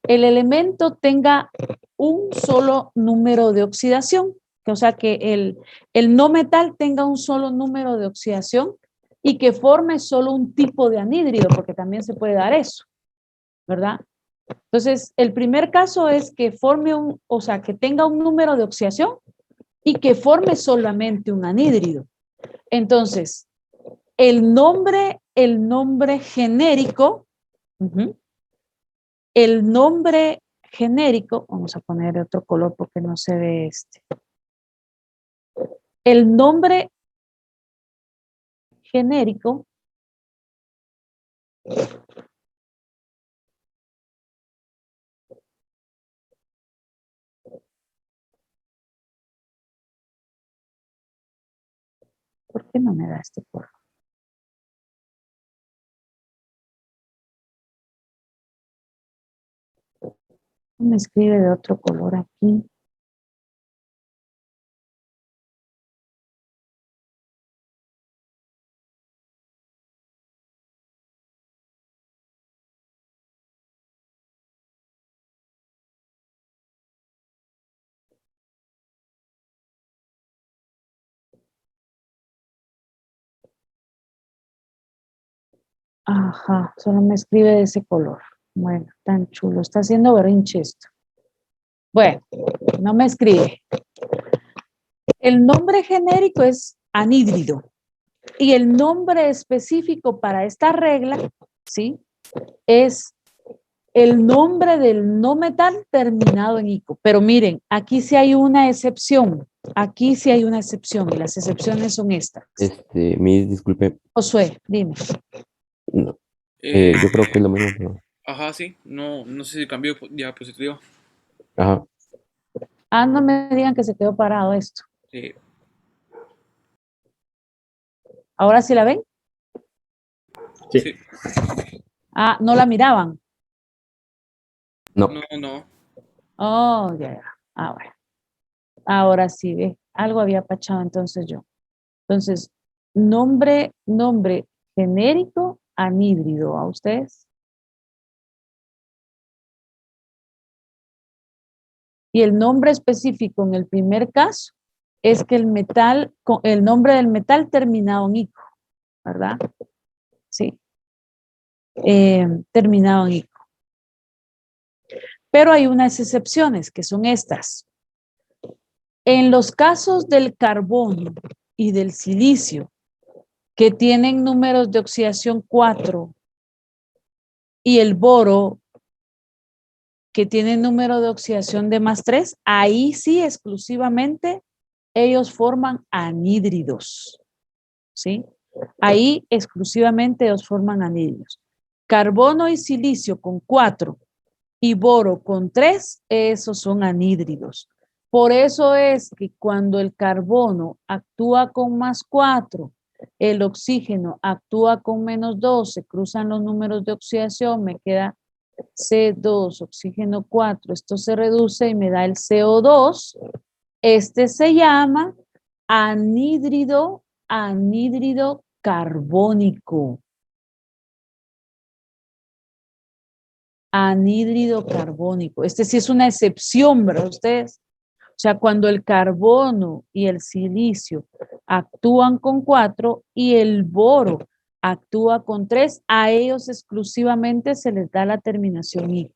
el elemento tenga un solo número de oxidación, o sea que el no metal tenga un solo número de oxidación y que forme solo un tipo de anhídrido, porque también se puede dar eso, ¿verdad? Entonces, el primer caso es que forme o sea, que tenga un número de oxidación y que forme solamente un anhídrido. Entonces, el nombre genérico, el nombre genérico, vamos a poner otro color porque no se ve este. El nombre genérico ¿por qué no me da este color? Me escribe de otro color aquí. Ajá, solo me escribe de ese color. Bueno, tan chulo. Está haciendo berrinche esto. Bueno, no me escribe. El nombre genérico es anhídrido. Y el nombre específico para esta regla, ¿sí? Es el nombre del no metal terminado en ico. Pero miren, aquí sí hay una excepción. Aquí sí hay una excepción y las excepciones son estas. Miss, disculpe, Josué, dime. no, Eh, yo creo que es lo mismo, pero, ajá, sí. No, no sé si cambió diapositiva. ajá, Ah, no me digan que se quedó parado esto. Sí. ¿Ahora sí la ven? Sí. Ah, ¿no la miraban? no, No, no. Oh, ya, ya. Ah, bueno. Ahora sí, ve. Algo había pachado entonces yo. Entonces, nombre genérico anhídrido. ¿A ustedes? Y el nombre específico en el primer caso es que el metal, el nombre del metal terminado en ico, ¿verdad? Sí. Terminado en ico. Pero hay unas excepciones que son estas. En los casos del carbono y del silicio, que tienen números de oxidación 4, y el boro, que tiene número de oxidación de +3, ahí sí exclusivamente ellos forman anhídridos, ¿sí? Ahí exclusivamente ellos forman anhídridos. Carbono y silicio con 4 y boro con 3, esos son anhídridos. Por eso es que cuando el carbono actúa con +4, el oxígeno actúa con -2, se cruzan los números de oxidación, me queda C2, oxígeno 4, esto se reduce y me da el CO2. Este se llama anhídrido carbónico. Anhídrido carbónico. Este sí es una excepción, ¿verdad ustedes? O sea, cuando el carbono y el silicio actúan con 4 y el boro actúa con 3, a ellos exclusivamente se les da la terminación I.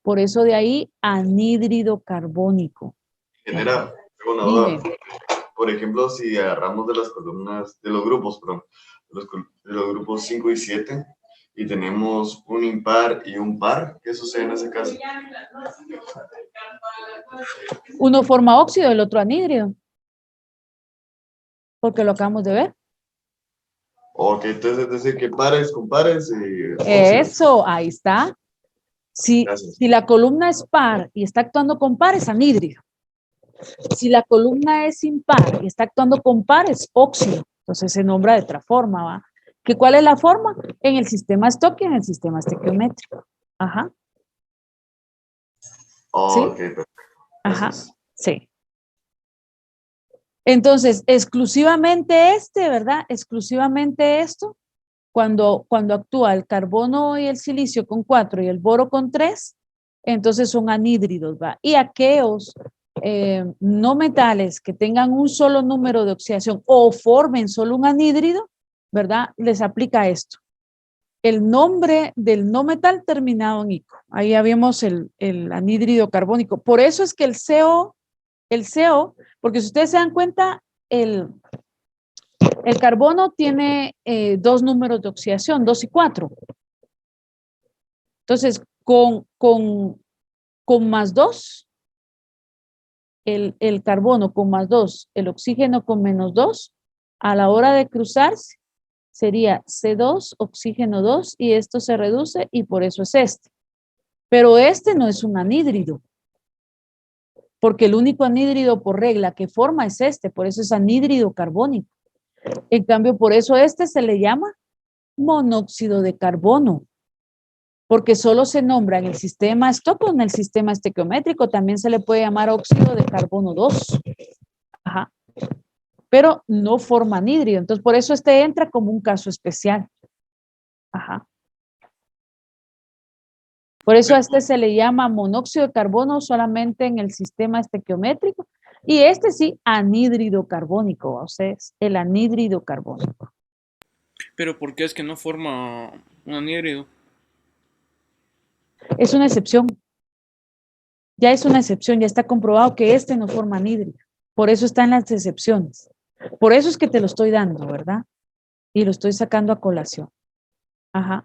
Por eso de ahí anhídrido carbónico. Genera, tengo una Dime. duda. Por ejemplo, si agarramos de las columnas, de los grupos, perdón, de los grupos 5 y 7, y tenemos un impar y un par, ¿qué sucede en ese caso? Uno forma óxido, el otro anhídrido. Porque lo acabamos de ver. Ok, entonces es decir que pares con pares y óxidos. Eso, ahí está. Si Gracias. la columna es par y está actuando con par, es anhídrido. Si la columna es impar y está actuando con par, es óxido. Entonces se nombra de otra forma, ¿va? ¿Que cuál es la forma? En el sistema Stock y en el sistema estequiométrico. Ajá. ¿Sí? Ok, perfecto. Ajá. Gracias. Sí. Entonces, exclusivamente ¿verdad? Exclusivamente esto, cuando actúa el carbono y el silicio con 4 y el boro con 3, entonces son anhídridos, ¿va? Y aquellos no metales que tengan un solo número de oxidación o formen solo un anhídrido, ¿verdad? Les aplica esto. El nombre del no metal terminado en ico. Ahí ya vimos el anhídrido carbónico. Por eso es que el CO, porque si ustedes se dan cuenta, el carbono tiene 2 números de oxidación, 2 y 4. Entonces, con +2, el carbono con +2, el oxígeno con -2, a la hora de cruzarse, sería C2, oxígeno 2, y esto se reduce y por eso es este. Pero este no es un anhídrido, porque el único anhídrido por regla que forma es este, por eso es anhídrido carbónico. En cambio, por eso este se le llama monóxido de carbono, porque solo se nombra en el sistema Stock o en el sistema estequiométrico, también se le puede llamar óxido de carbono 2. Ajá. Pero no forma anhídrido, entonces por eso este entra como un caso especial. Ajá. Por eso a este se le llama monóxido de carbono solamente en el sistema estequiométrico, y este sí, anhídrido carbónico, o sea, es el anhídrido carbónico. Pero ¿por qué es que no forma un anhídrido? Es una excepción. Ya es una excepción, ya está comprobado que este no forma anhídrido. Por eso están las excepciones. Por eso es que te lo estoy dando, ¿verdad? Y lo estoy sacando a colación. Ajá.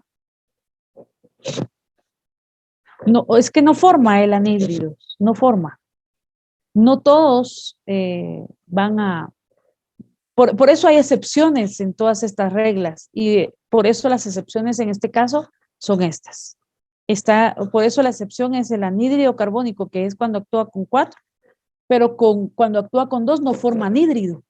No, es que no forma el anhídrido, no forma. No todos van a... Por eso hay excepciones en todas estas reglas y por eso las excepciones en este caso son estas. Por eso la excepción es el anhídrido carbónico, que es cuando actúa con 4, pero cuando actúa con 2 no forma anhídrido,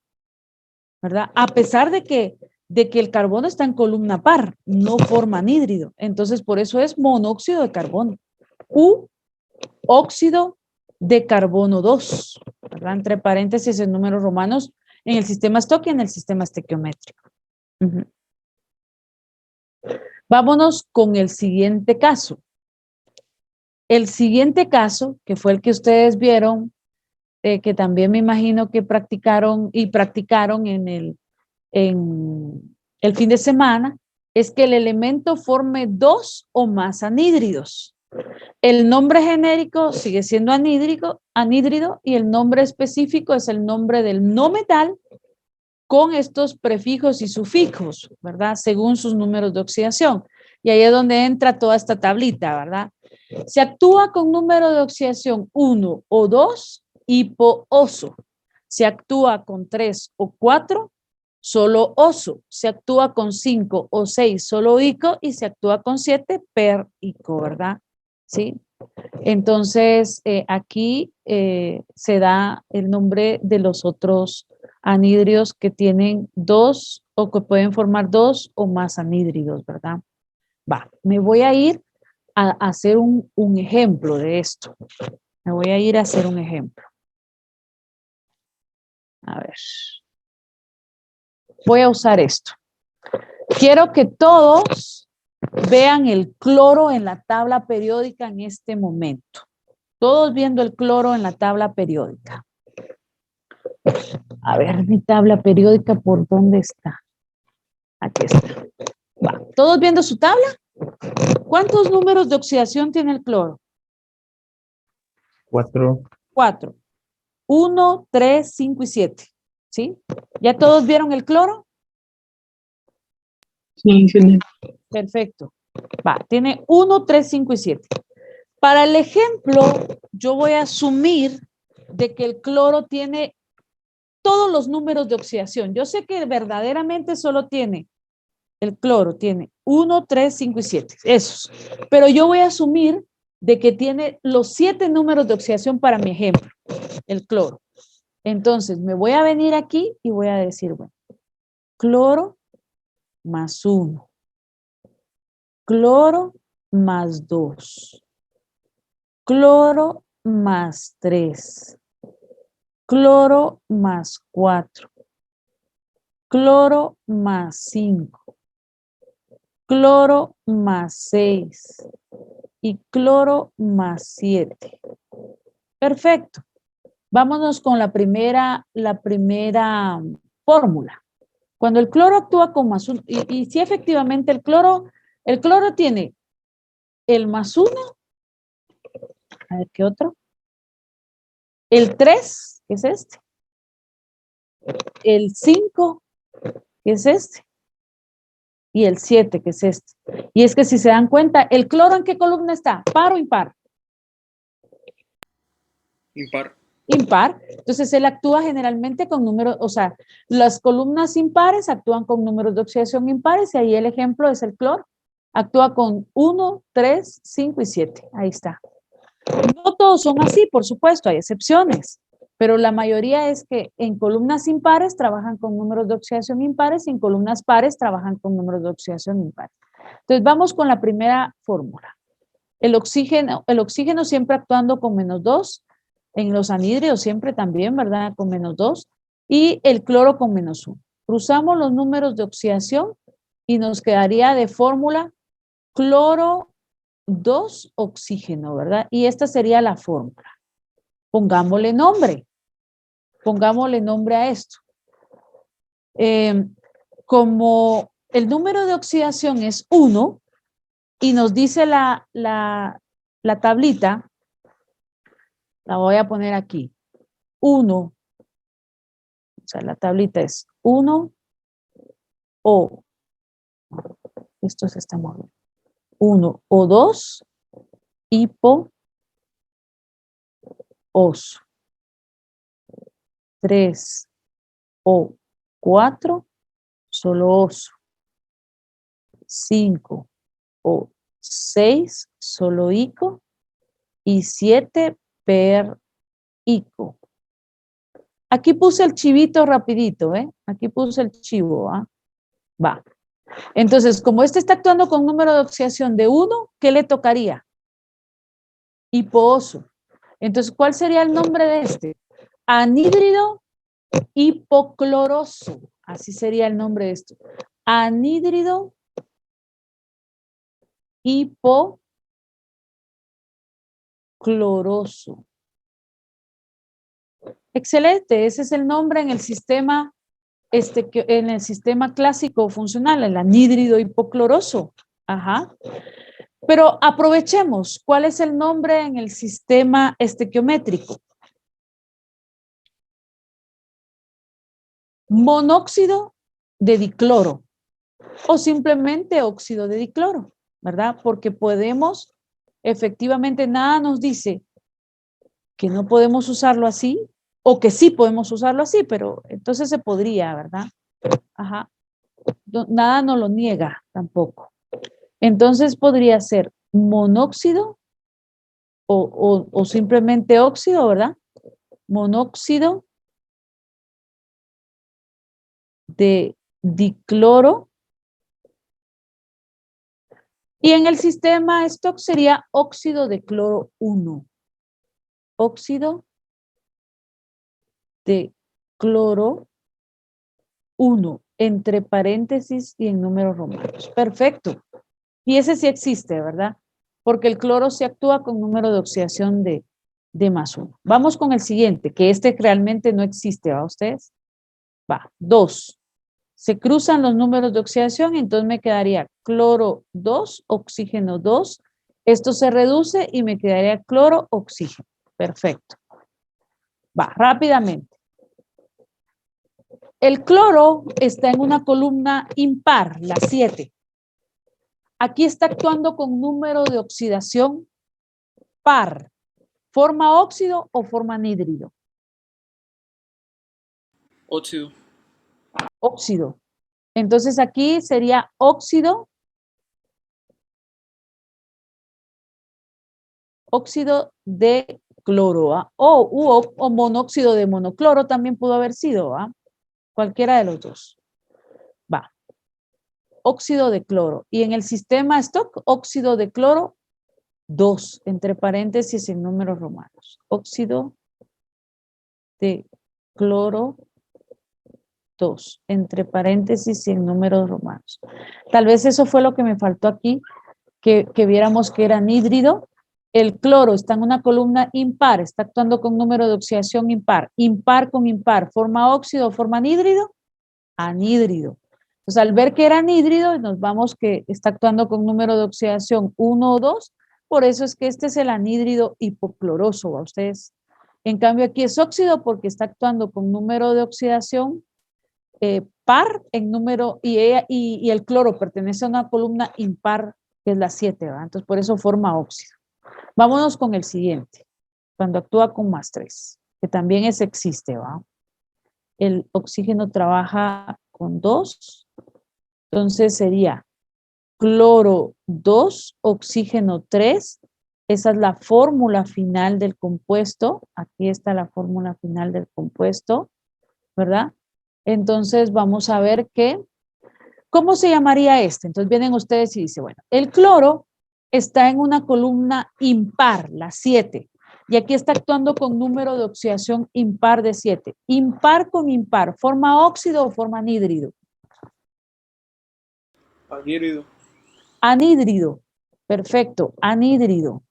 ¿verdad? A pesar de que el carbono está en columna par, no forma anhídrido. Entonces, por eso es monóxido de carbono. U, óxido de carbono 2, ¿verdad? Entre paréntesis en números romanos en el sistema Stock y en el sistema estequiométrico. Vámonos con el siguiente caso. El siguiente caso, que fue el que ustedes vieron, que también me imagino que practicaron en el fin de semana, es que el elemento forme 2 o más anhídridos. El nombre genérico sigue siendo anhídrido y el nombre específico es el nombre del no metal con estos prefijos y sufijos, ¿verdad? Según sus números de oxidación. Y ahí es donde entra toda esta tablita, ¿verdad? Se actúa con número de oxidación 1 o 2, hipooso. Se actúa con 3 o 4, solo oso. Se actúa con 5 o 6, solo ico. Y se actúa con 7, perico, ¿verdad? ¿Sí? Entonces, aquí se da el nombre de los otros anhídridos que tienen 2 o que pueden formar 2 o más anhídridos, ¿verdad? Va, me voy a ir a hacer un ejemplo de esto. Me voy a ir a hacer un ejemplo. A ver. Voy a usar esto. Quiero que todos vean el cloro en la tabla periódica en este momento. Todos viendo el cloro en la tabla periódica. A ver, mi tabla periódica, ¿por dónde está? Aquí está. Va. ¿Todos viendo su tabla? ¿Cuántos números de oxidación tiene el cloro? 4. 4. 1, 3, 5 y 7. ¿Sí? ¿Ya todos vieron el cloro? Sí, ingeniero. Perfecto. Va, tiene 1, 3, 5 y 7. Para el ejemplo, yo voy a asumir de que el cloro tiene todos los números de oxidación. Yo sé que verdaderamente solo tiene, el cloro tiene 1, 3, 5 y 7. Esos. Pero yo voy a asumir de que tiene los 7 números de oxidación para mi ejemplo, el cloro. Entonces, me voy a venir aquí y voy a decir, bueno, cloro más 1. Cloro más 2. Cloro más 3. Cloro más 4. Cloro más 5. Cloro más 6. Y cloro más 7. Perfecto. Vámonos con la primera fórmula. Cuando el cloro actúa con más 1, y si efectivamente el cloro tiene el más 1, a ver qué otro, el 3, que es este, el 5, que es este, y el 7, que es este. Y es que si se dan cuenta, ¿el cloro en qué columna está? ¿Par o impar? Impar. Impar. Entonces él actúa generalmente con números, o sea, las columnas impares actúan con números de oxidación impares y ahí el ejemplo es el cloro. Actúa con 1, 3, 5 y 7. Ahí está. No todos son así, por supuesto, hay excepciones, pero la mayoría es que en columnas impares trabajan con números de oxidación impares y en columnas pares trabajan con números de oxidación impares. Entonces vamos con la primera fórmula. El oxígeno siempre actuando con -2, en los anhídridos siempre también, ¿verdad? Con -2, y el cloro con -1. Cruzamos los números de oxidación y nos quedaría de fórmula cloro 2 oxígeno, ¿verdad? Y esta sería la fórmula. Pongámosle nombre a esto. Como el número de oxidación es 1 y nos dice la la tablita, la voy a poner aquí. 1, o sea, la tablita es 1 o, esto se está moviendo, 1 o 2, hipo, oso. 3 o 4, solo oso. 5 o 6, solo ico. Y 7, per ico. Aquí puse el chivito rapidito, ¿eh? Aquí puse el chivo, ¿ah? Va. Entonces, como este está actuando con número de oxidación de 1, ¿qué le tocaría? Hipooso. Entonces, ¿cuál sería el nombre de este? Anhídrido hipocloroso. Así sería el nombre de esto. Anhídrido hipocloroso. Excelente, ese es el nombre en el sistema, en el sistema clásico funcional, el anhídrido hipocloroso. Ajá. Pero aprovechemos, ¿cuál es el nombre en el sistema estequiométrico? Monóxido de dicloro o simplemente óxido de dicloro, ¿verdad? Porque podemos, efectivamente, nada nos dice que no podemos usarlo así o que sí podemos usarlo así, pero entonces se podría, ¿verdad? Ajá. Nada nos lo niega tampoco. Entonces podría ser monóxido o simplemente óxido, ¿verdad? Monóxido de dicloro. Y en el sistema stock sería óxido de cloro 1. Óxido de cloro 1, entre paréntesis y en números romanos. Perfecto. Y ese sí existe, ¿verdad? Porque el cloro se actúa con número de oxidación de +1. Vamos con el siguiente, que este realmente no existe, ¿va ustedes? Va, 2. Se cruzan los números de oxidación, entonces me quedaría cloro 2, oxígeno 2. Esto se reduce y me quedaría cloro, oxígeno. Perfecto. Va, rápidamente. El cloro está en una columna impar, la 7. Aquí está actuando con número de oxidación par. ¿Forma óxido o forma anhídrido? Óxido. Óxido. Entonces aquí sería óxido de cloro, ¿ah? O monóxido de monocloro también pudo haber sido, ¿ah? Cualquiera de los dos. Va. Óxido de cloro. Y en el sistema stock, óxido de cloro 2, entre paréntesis en números romanos. Óxido de cloro 2, entre paréntesis y en números romanos. Tal vez eso fue lo que me faltó aquí, que viéramos que era anhídrido. El cloro está en una columna impar, está actuando con número de oxidación impar. Impar con impar, ¿forma óxido o forma anhídrido? Anhídrido. Entonces, al ver que era anhídrido, nos vamos que está actuando con número de oxidación 1 o 2, por eso es que este es el anhídrido hipocloroso, ¿a ustedes? En cambio, aquí es óxido porque está actuando con número de oxidación par en número, y el cloro pertenece a una columna impar, que es la 7, ¿verdad? Entonces, por eso forma óxido. Vámonos con el siguiente, cuando actúa con +3, que también existe, ¿va? El oxígeno trabaja con 2, entonces sería cloro 2, oxígeno 3, esa es la fórmula final del compuesto, aquí está la fórmula final del compuesto, ¿verdad? Entonces vamos a ver ¿cómo se llamaría este? Entonces vienen ustedes y dicen, bueno, el cloro está en una columna impar, la 7, y aquí está actuando con número de oxidación impar de 7. Impar con impar, ¿forma óxido o forma anhídrido? Anhídrido. Anhídrido, perfecto, anhídrido.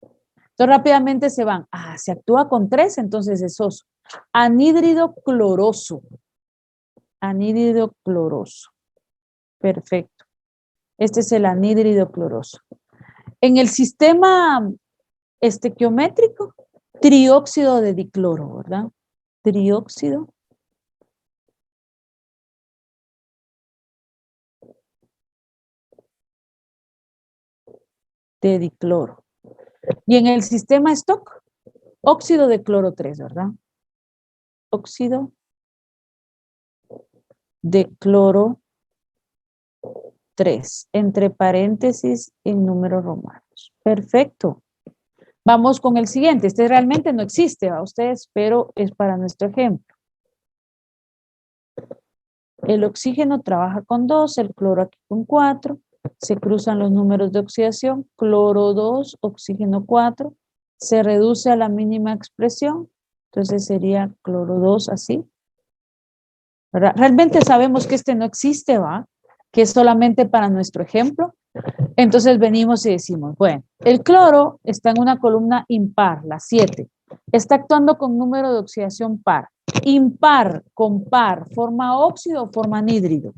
Entonces rápidamente se van, se actúa con 3, entonces es oso. Anhídrido cloroso. Anhídrido cloroso. Perfecto. Este es el anhídrido cloroso. En el sistema estequiométrico, trióxido de dicloro, ¿verdad? Trióxido de dicloro. Y en el sistema Stock, óxido de cloro 3, ¿verdad? Óxido de cloro 3, entre paréntesis en números romanos. Perfecto. Vamos con el siguiente. Este realmente no existe a ustedes, pero es para nuestro ejemplo. El oxígeno trabaja con 2, el cloro aquí con 4. Se cruzan los números de oxidación. Cloro 2, oxígeno 4. Se reduce a la mínima expresión. Entonces sería cloro 2 así. ¿Verdad? Realmente sabemos que este no existe, ¿va? Que es solamente para nuestro ejemplo. Entonces venimos y decimos, bueno, el cloro está en una columna impar, la 7. Está actuando con número de oxidación par. Impar con par, ¿forma óxido o forma anhídrido?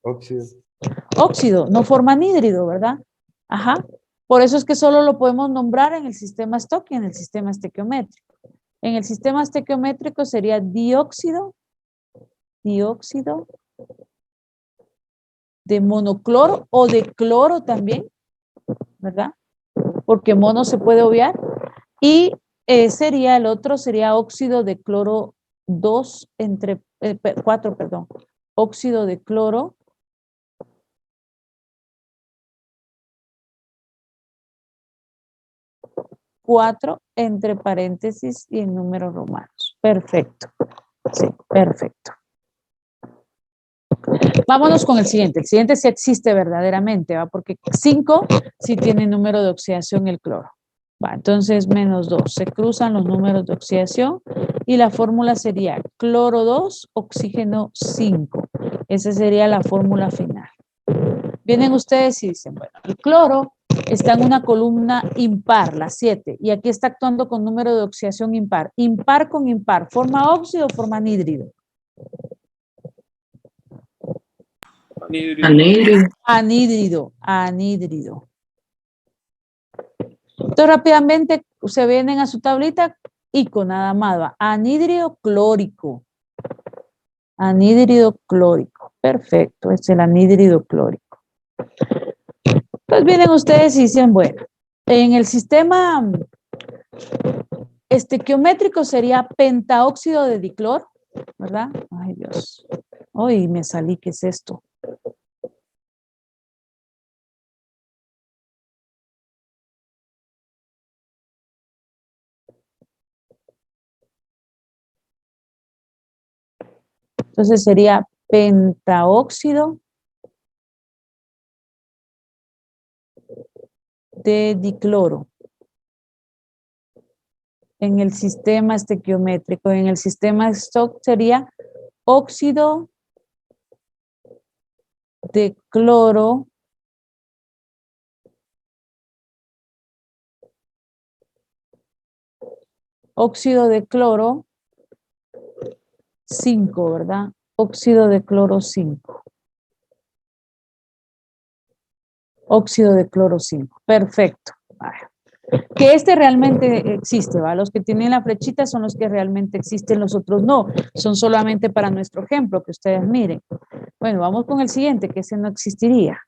Óxido. Óxido, no forma anhídrido, ¿verdad? Ajá. Por eso es que solo lo podemos nombrar en el sistema Stock y en el sistema estequiométrico. En el sistema estequiométrico sería dióxido de monocloro o de cloro también, ¿verdad? Porque mono se puede obviar. Y sería el otro, sería óxido de cloro 2 entre 4, perdón. Óxido de cloro 4 entre paréntesis y en números romanos. Perfecto. Sí, perfecto. Vámonos con el siguiente. El siguiente sí existe verdaderamente, ¿va? Porque 5 sí tiene número de oxidación el cloro. Va, entonces menos 2. Se cruzan los números de oxidación y la fórmula sería cloro 2, oxígeno 5. Esa sería la fórmula final. Vienen ustedes y dicen, bueno, el cloro está en una columna impar, la 7, y aquí está actuando con número de oxidación impar. Impar con impar, ¿forma óxido o forma anhídrido? Anhídrido. Anhídrido. Entonces rápidamente se vienen a su tablita y con nada más va. Anhídrido clórico. Anhídrido clórico. Perfecto, es el anhídrido clórico. Entonces vienen ustedes y dicen, bueno, en el sistema estequiométrico sería pentaóxido de dicloro, ¿verdad? Ay, Dios. Hoy me salí, ¿qué es esto? Entonces sería pentaóxido de dicloro en el sistema estequiométrico. En el sistema Stock sería óxido de cloro óxido de cloro 5, ¿verdad? Óxido de cloro 5. Óxido de cloro 5. Perfecto. Vale. Que este realmente existe, ¿va? Los que tienen la flechita son los que realmente existen, los otros no. Son solamente para nuestro ejemplo, que ustedes miren. Bueno, vamos con el siguiente, que ese no existiría.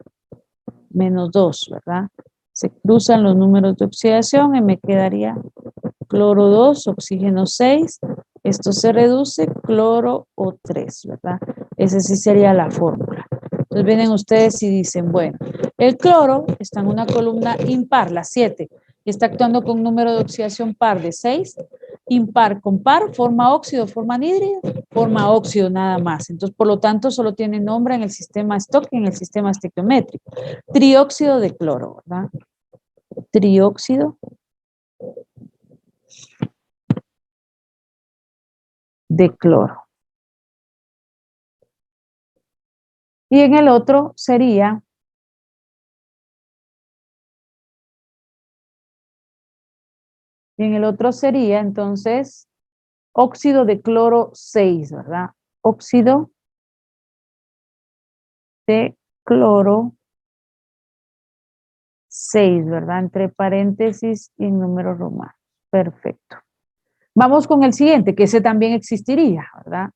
Menos 2, ¿verdad? Se cruzan los números de oxidación y me quedaría cloro 2, oxígeno 6. Esto se reduce, cloro O3, ¿verdad? Esa sí sería la fórmula. Entonces vienen ustedes y dicen, bueno, el cloro está en una columna impar, la 7, y está actuando con un número de oxidación par de 6. Impar con par, forma óxido, forma anhídrido, forma óxido nada más. Entonces, por lo tanto, solo tiene nombre en el sistema Stock y en el sistema estequiométrico. Trióxido de cloro, ¿verdad? Trióxido de cloro. Y en el otro sería entonces óxido de cloro 6, ¿verdad? Óxido de cloro 6, ¿verdad? Entre paréntesis y en números romanos. Perfecto. Vamos con el siguiente, que ese también existiría, ¿verdad?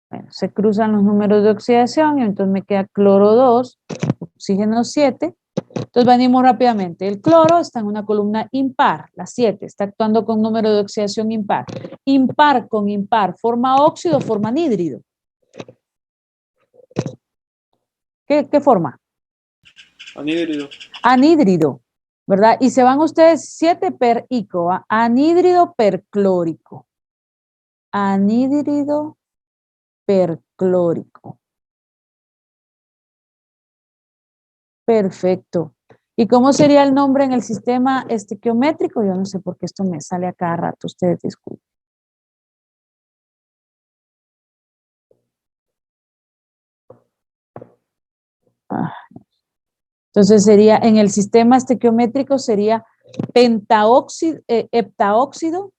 Bueno, se cruzan los números de oxidación y entonces me queda cloro 2, oxígeno 7. Entonces venimos rápidamente. El cloro está en una columna impar, la 7, está actuando con número de oxidación impar. Impar con impar, ¿forma óxido o forma anhídrido? ¿Qué forma? Anhídrido. Anhídrido, ¿verdad? Y se van ustedes 7 per ico, ¿va? Anhídrido perclórico. Anhídrido perclórico. Perfecto. ¿Y cómo sería el nombre en el sistema estequiométrico? Yo no sé por qué esto me sale a cada rato, ustedes disculpen. Entonces sería, en el sistema estequiométrico sería heptaóxido, heptaóxido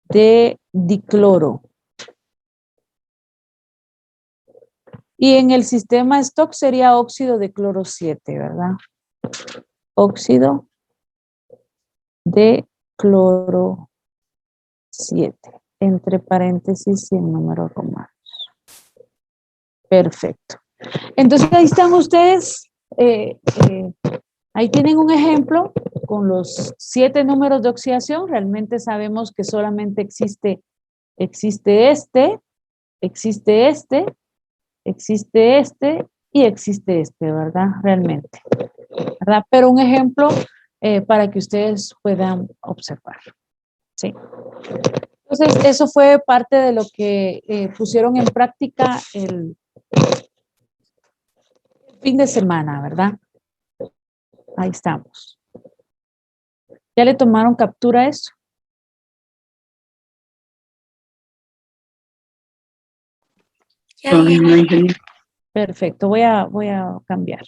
de dicloro. Y en el sistema stock sería óxido de cloro 7, ¿verdad? Óxido de cloro 7, entre paréntesis y en números romanos. Perfecto. Entonces ahí están ustedes, ahí tienen un ejemplo con los 7 números de oxidación. Realmente sabemos que solamente existe este y existe este, ¿verdad? Realmente, ¿verdad? Pero un ejemplo para que ustedes puedan observar, ¿sí? Entonces, eso fue parte de lo que pusieron en práctica el fin de semana, ¿verdad? Ahí estamos. ¿Ya le tomaron captura a eso? Todavía no, ingeniero. Perfecto, voy a cambiar.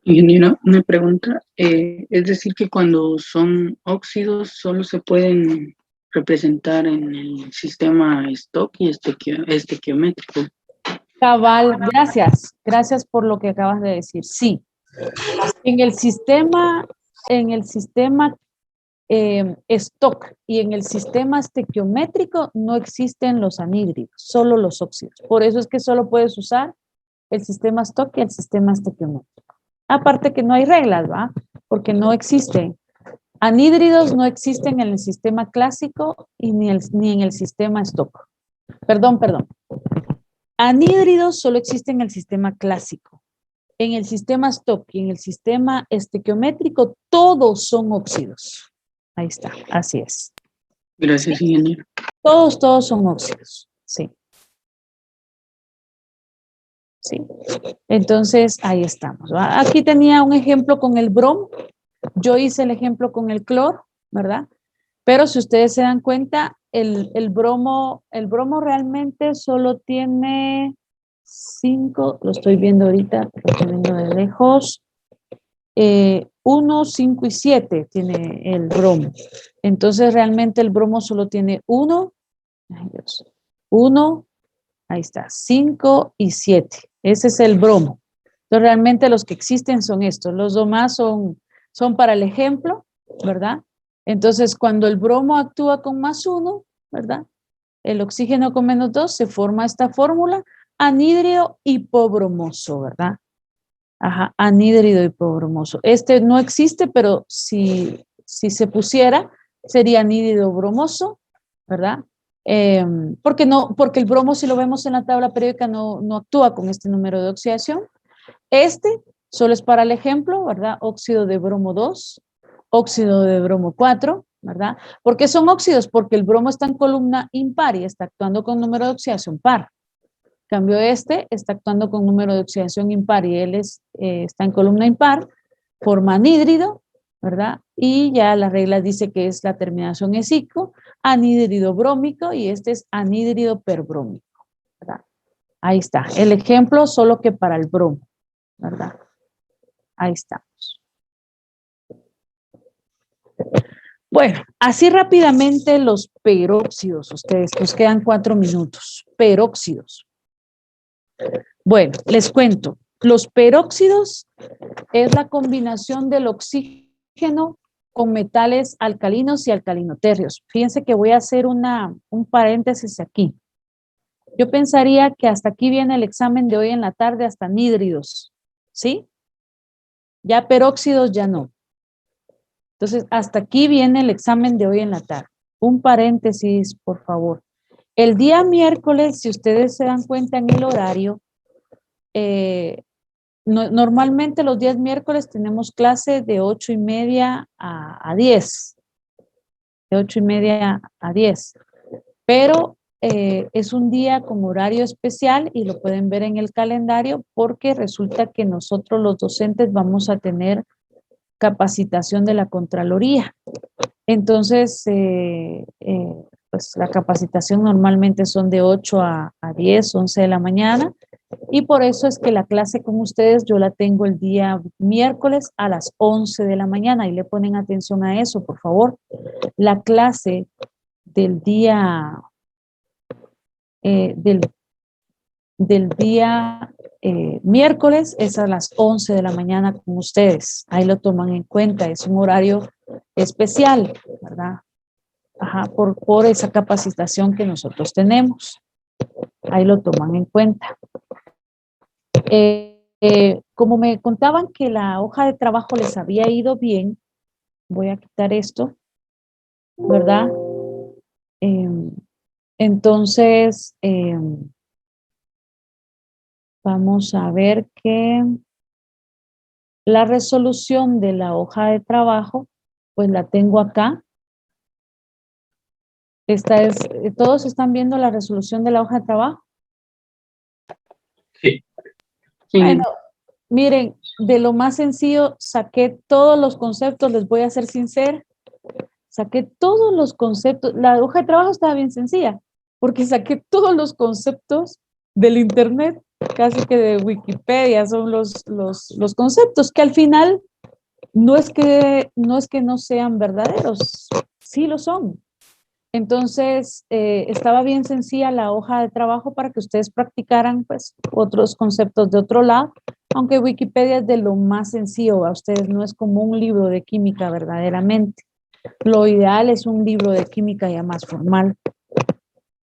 Ingeniero, una pregunta. Es decir, que cuando son óxidos solo se pueden representar en el sistema stock y estequiométrico. Cabal, gracias por lo que acabas de decir. Sí, en el sistema stock y en el sistema estequiométrico no existen los anhídridos, solo los óxidos. Por eso es que solo puedes usar el sistema stock y el sistema estequiométrico. Aparte que no hay reglas, ¿va? Porque no existen. Anhídridos no existen en el sistema clásico y ni en el sistema stock. Perdón. Anhídridos solo existen en el sistema clásico. En el sistema stock y en el sistema estequiométrico todos son óxidos. Ahí está, así es. Gracias, ingeniero. Todos son óxidos, sí. Sí. Entonces, ahí estamos, ¿va? Aquí tenía un ejemplo con el bromo. Yo hice el ejemplo con el cloro, ¿verdad? Pero si ustedes se dan cuenta, el bromo realmente solo tiene 5, lo estoy viendo ahorita, lo estoy viendo de lejos. 1, 5 y 7 tiene el bromo. Entonces realmente el bromo solo tiene 1, 1, ahí está, 5 y 7. Ese es el bromo. Entonces realmente los que existen son estos. Los demás son para el ejemplo, ¿verdad? Entonces cuando el bromo actúa con +1, ¿verdad? El oxígeno con -2 se forma esta fórmula, anhídrido hipobromoso, ¿verdad? Ajá, anhídrido hipobromoso. Este no existe, pero si se pusiera, sería anhídrido bromoso, ¿verdad? Porque el bromo, si lo vemos en la tabla periódica, no actúa con este número de oxidación. Este solo es para el ejemplo, ¿verdad? Óxido de bromo 2, óxido de bromo 4, ¿verdad? ¿Por qué son óxidos? Porque el bromo está en columna impar y está actuando con número de oxidación par. En cambio, este está actuando con número de oxidación impar y él está en columna impar, forma anhídrido, ¿verdad? Y ya la regla dice que es la terminación esico, anhídrido brómico y este es anhídrido perbrómico, ¿verdad? Ahí está, el ejemplo solo que para el bromo, ¿verdad? Ahí estamos. Bueno, así rápidamente los peróxidos, ustedes, nos quedan 4 minutos. Peróxidos. Bueno, les cuento. Los peróxidos es la combinación del oxígeno con metales alcalinos y alcalinotérreos. Fíjense que voy a hacer un paréntesis aquí. Yo pensaría que hasta aquí viene el examen de hoy en la tarde, hasta anhídridos, ¿sí? Ya peróxidos ya no. Entonces, hasta aquí viene el examen de hoy en la tarde. Un paréntesis, por favor. El día miércoles, si ustedes se dan cuenta en el horario, normalmente los días miércoles tenemos clase de 8:30 a 10. De 8:30 a 10. Pero es un día con horario especial y lo pueden ver en el calendario porque resulta que nosotros los docentes vamos a tener capacitación de la Contraloría. Entonces, pues la capacitación normalmente son de 8 a 10, 11 de la mañana y por eso es que la clase con ustedes yo la tengo el día miércoles a las 11 de la mañana y le ponen atención a eso, por favor. La clase del día del día miércoles es a las 11 de la mañana con ustedes. Ahí lo toman en cuenta, es un horario especial, ¿verdad? Ajá, por esa capacitación que nosotros tenemos. Ahí lo toman en cuenta. Como me contaban que la hoja de trabajo les había ido bien, voy a quitar esto, ¿verdad? Entonces, vamos a ver que la resolución de la hoja de trabajo, pues la tengo acá. Esta es, ¿todos están viendo la resolución de la hoja de trabajo? Sí. Bueno, miren, de lo más sencillo, saqué todos los conceptos, les voy a ser sincera. Saqué todos los conceptos. La hoja de trabajo estaba bien sencilla, porque saqué todos los conceptos del internet, casi que de Wikipedia, son los conceptos que al final no es que no sean verdaderos, sí lo son. Entonces, estaba bien sencilla la hoja de trabajo para que ustedes practicaran pues otros conceptos de otro lado, aunque Wikipedia es de lo más sencillo a ustedes, no es como un libro de química verdaderamente. Lo ideal es un libro de química ya más formal.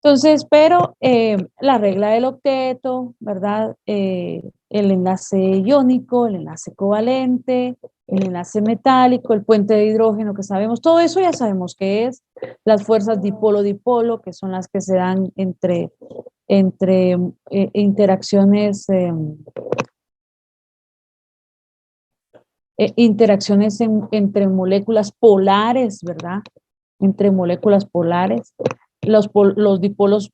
Entonces, pero la regla del octeto, ¿verdad? El enlace iónico, el enlace covalente, el enlace metálico, el puente de hidrógeno que sabemos, todo eso ya sabemos qué es, las fuerzas dipolo-dipolo, que son las que se dan entre interacciones, entre moléculas polares, ¿verdad? Entre moléculas polares, los dipolos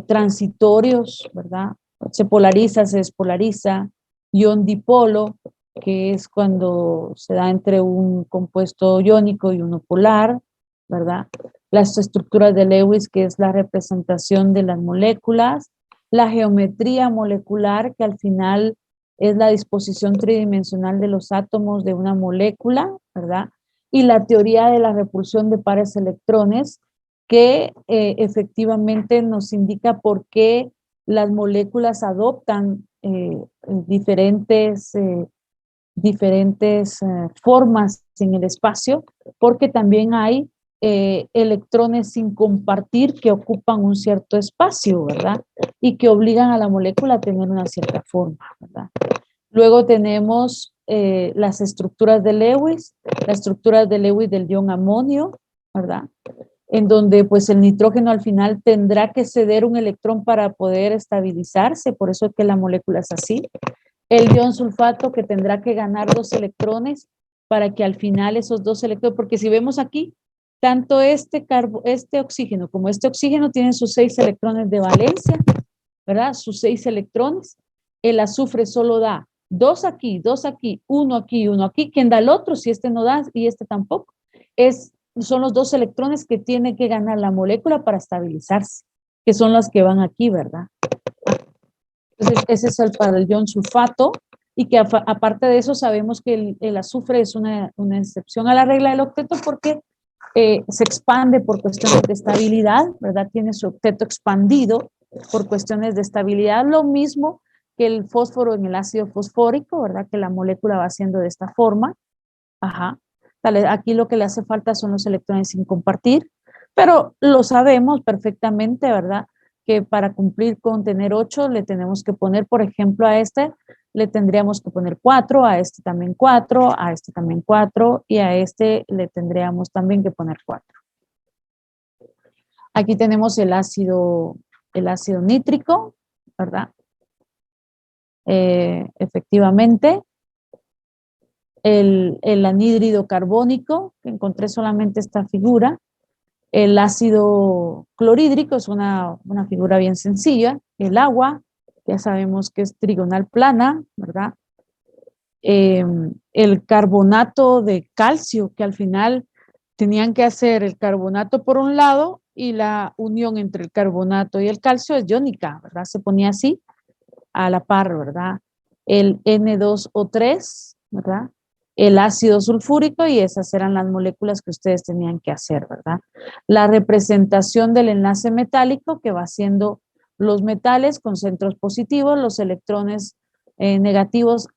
transitorios, ¿verdad? Se polariza, se despolariza, ion dipolo, que es cuando se da entre un compuesto iónico y uno polar, ¿verdad? Las estructuras de Lewis, que es la representación de las moléculas, la geometría molecular, que al final es la disposición tridimensional de los átomos de una molécula, ¿verdad? Y la teoría de la repulsión de pares electrones, que efectivamente nos indica por qué las moléculas adoptan diferentes formas en el espacio, porque también hay electrones sin compartir que ocupan un cierto espacio, ¿verdad? Y que obligan a la molécula a tener una cierta forma, ¿verdad? Luego tenemos las estructuras de Lewis, las estructuras de Lewis del ion amonio, ¿verdad? En donde pues el nitrógeno al final tendrá que ceder un electrón para poder estabilizarse, por eso es que la molécula es así. El ion sulfato que tendrá que ganar 2 electrones para que al final esos 2 electrones, porque si vemos aquí, tanto este oxígeno como este oxígeno tienen sus 6 electrones de valencia, ¿verdad? Sus 6 electrones. El azufre solo da 2 aquí, 2 aquí, 1 aquí y 1 aquí. ¿Quién da el otro si este no da y este tampoco? Son los 2 electrones que tiene que ganar la molécula para estabilizarse, que son las que van aquí, ¿verdad? Entonces, ese es para el ion sulfato. y que aparte de eso sabemos que el azufre es una excepción a la regla del octeto porque se expande por cuestiones de estabilidad, ¿verdad? Tiene su octeto expandido por cuestiones de estabilidad, lo mismo que el fósforo en el ácido fosfórico, ¿verdad? Que la molécula va haciendo de esta forma. Ajá. Aquí lo que le hace falta son los electrones sin compartir, pero lo sabemos perfectamente, ¿verdad? Que para cumplir con tener 8 le tenemos que poner, por ejemplo, a este le tendríamos que poner 4, a este también 4, a este también 4 y a este le tendríamos también que poner 4. Aquí tenemos el ácido nítrico, ¿verdad? Efectivamente. El anhídrido carbónico, que encontré solamente esta figura. El ácido clorhídrico es una figura bien sencilla. El agua, ya sabemos que es trigonal plana, ¿verdad? El carbonato de calcio, que al final tenían que hacer el carbonato por un lado y la unión entre el carbonato y el calcio es iónica, ¿verdad? Se ponía así a la par, ¿verdad? El N2O3, ¿verdad? El ácido sulfúrico y esas eran las moléculas que ustedes tenían que hacer, ¿verdad? La representación del enlace metálico que va siendo los metales con centros positivos, los electrones negativos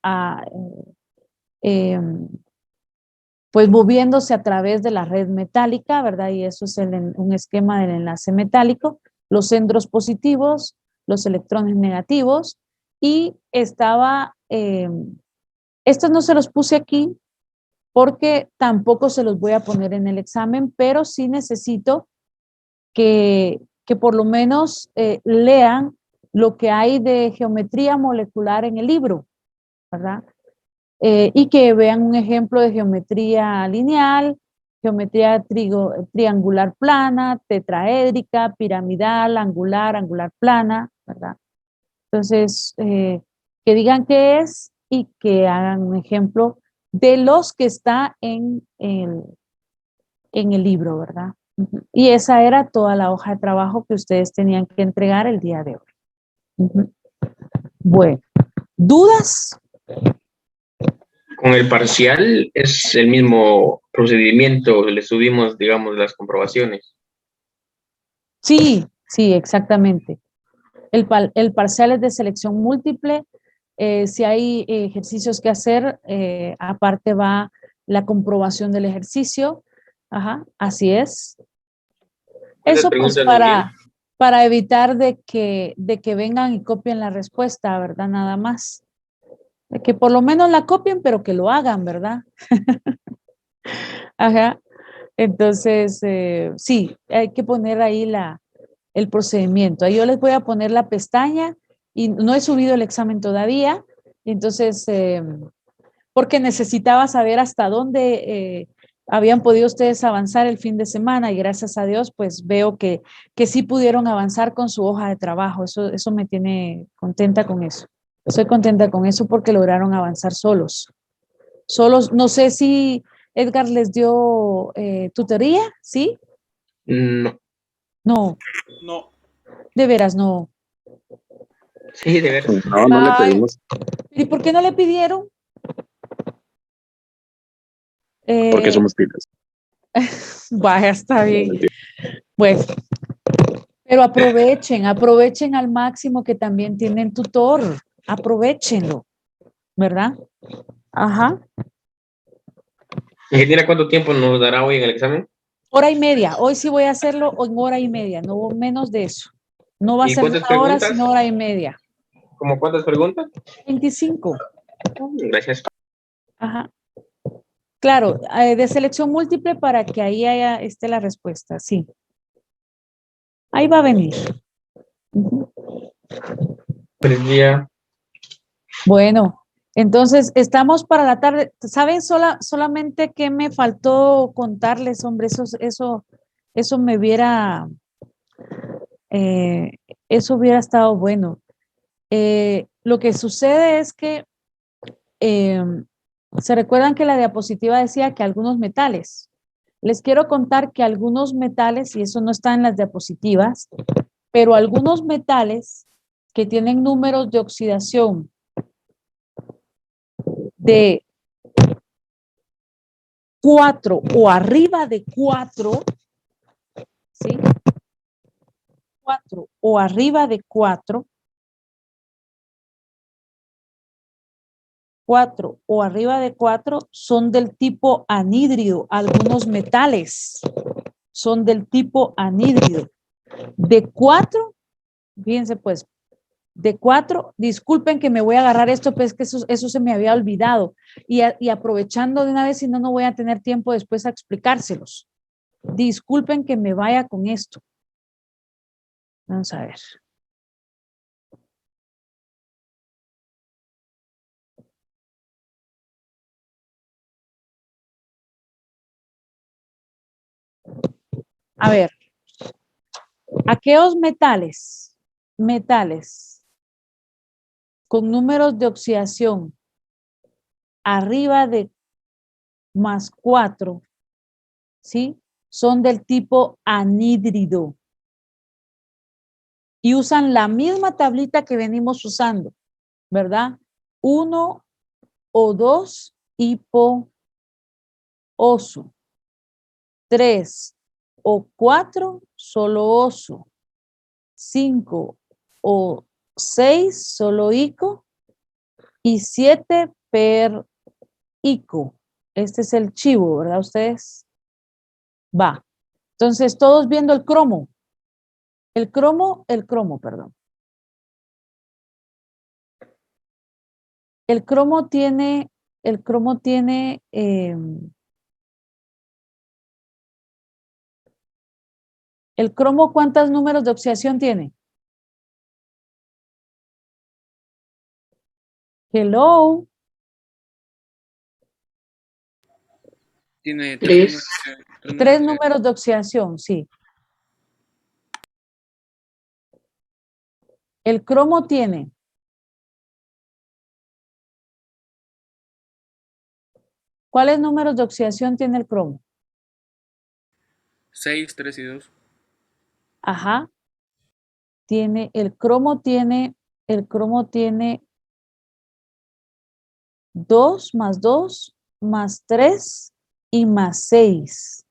pues moviéndose a través de la red metálica, ¿verdad? Y eso es un esquema del enlace metálico, los centros positivos, los electrones negativos y estaba, estos no se los puse aquí porque tampoco se los voy a poner en el examen, pero sí necesito que por lo menos lean lo que hay de geometría molecular en el libro, ¿verdad? Y que vean un ejemplo de geometría lineal, geometría triangular plana, tetraédrica, piramidal, angular plana, ¿verdad? Entonces, que digan qué es y que hagan un ejemplo de los que está en el libro, ¿verdad? Y esa era toda la hoja de trabajo que ustedes tenían que entregar el día de hoy. Bueno, ¿dudas? Con el parcial es el mismo procedimiento, le subimos, digamos, las comprobaciones. Sí, exactamente. El parcial es de selección múltiple. Si hay ejercicios que hacer, aparte va la comprobación del ejercicio. Ajá, así es. Eso pues para evitar de que vengan y copien la respuesta, ¿verdad? Nada más. De que por lo menos la copien, pero que lo hagan, ¿verdad? Ajá. Entonces, sí, hay que poner ahí el procedimiento. Ahí yo les voy a poner la pestaña y no he subido el examen todavía. Entonces, porque necesitaba saber hasta dónde habían podido ustedes avanzar el fin de semana y gracias a Dios, pues veo que sí pudieron avanzar con su hoja de trabajo. Eso me tiene contenta con eso. Estoy contenta con eso porque lograron avanzar solos. Solos, no sé si Edgar les dio tutoría, ¿sí? No. No. No. De veras, no. Sí, de veras. No le pedimos. ¿Y por qué no le pidieron? Porque somos pilas. Vaya, está bien. Bueno, pero aprovechen al máximo que también tienen tutor. Aprovechenlo, ¿verdad? Ajá. Ingeniera, ¿cuánto tiempo nos dará hoy en el examen? Hora y media. Hoy sí voy a hacerlo en hora y media, no menos de eso. No va a ¿Y ser cuántas una hora, preguntas? sino hora y media. ¿Cómo cuántas preguntas? 25. Gracias. Ajá. Claro, de selección múltiple para que ahí esté la respuesta, sí. Ahí va a venir. Feliz día. Bueno, entonces estamos para la tarde. ¿Saben solamente que me faltó contarles, hombre? Eso me hubiera, eso hubiera estado bueno. Lo que sucede es que se recuerdan que la diapositiva decía que algunos metales. Les quiero contar que algunos metales, y eso no está en las diapositivas, pero algunos metales que tienen números de oxidación de 4 o arriba de 4, ¿sí? 4 o arriba de 4, 4 o arriba de 4 son del tipo anhídrido. Algunos metales son del tipo anhídrido. De 4, fíjense pues, de 4, disculpen que me voy a agarrar esto, pues que eso se me había olvidado. Y aprovechando de una vez, si no, no voy a tener tiempo después a explicárselos. Disculpen que me vaya con esto. Vamos a ver. A ver, aquellos metales con números de oxidación arriba de +4, ¿sí? Son del tipo anhídrido. Y usan la misma tablita que venimos usando, ¿verdad? 1 o 2 hipo oso. 3 o 4 solo oso. 5 o 6 solo ico. Y 7 per ico. Este es el chivo, ¿verdad ustedes? Va. Entonces, todos viendo el cromo. El cromo, perdón. El cromo tiene, el cromo, ¿cuántos números de oxidación tiene? Hello. Tiene 3. 3 números de oxidación, sí. El cromo tiene. ¿Cuáles números de oxidación tiene el cromo? 6, 3 y 2. Ajá. El cromo tiene 2 más 2 más 3 y más 6.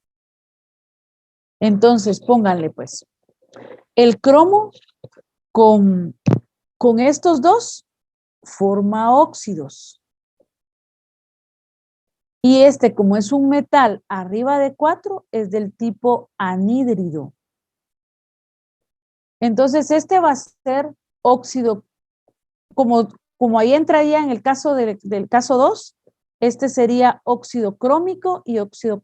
Entonces, pónganle pues. El cromo con estos dos forma óxidos. Y este, como es un metal arriba de 4, es del tipo anhídrido. Entonces, este va a ser óxido, como ahí entraría en el caso del caso 2, este sería óxido crómico y óxido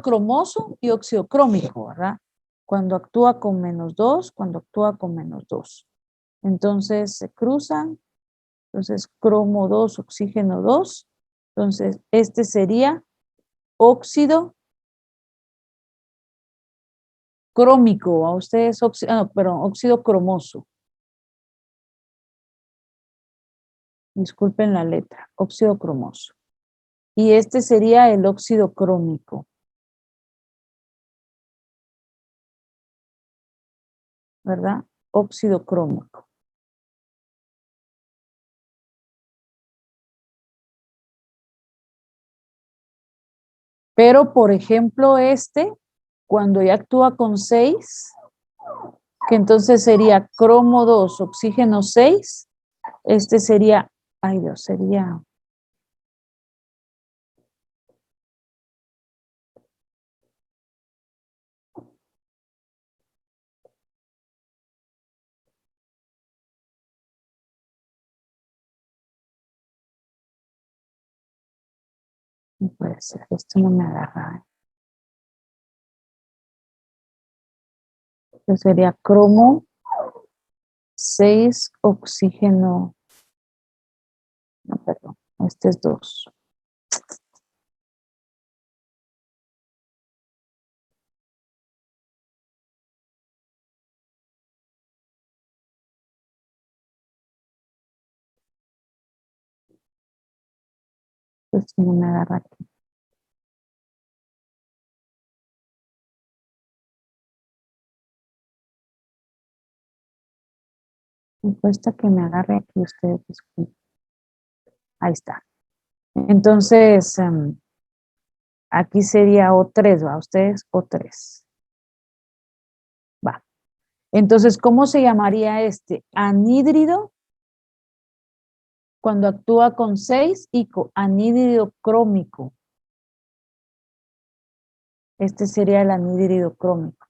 cromoso y óxido crómico, ¿verdad? Cuando actúa con -2, cuando actúa con -2. Entonces, se cruzan. Entonces, cromo 2, oxígeno 2. Entonces, este sería óxido crómico. A ustedes, óxido cromoso. Disculpen la letra, óxido cromoso. Y este sería el óxido crómico. ¿Verdad? Óxido crómico. Pero, por ejemplo, cuando ya actúa con 6, que entonces sería cromo 2, oxígeno 6, este sería, ay Dios, sería... No puede ser, esto no me agarra. Esto sería cromo 6, oxígeno. No, perdón, este es 2. Esto no me agarra aquí. Me cuesta que me agarre aquí, ustedes disculpen. Ahí está. Entonces, aquí sería O3, ¿va? Ustedes O3. Va. Entonces, ¿cómo se llamaría este? Anhídrido cuando actúa con 6 y anhídrido crómico. Este sería el anhídrido crómico.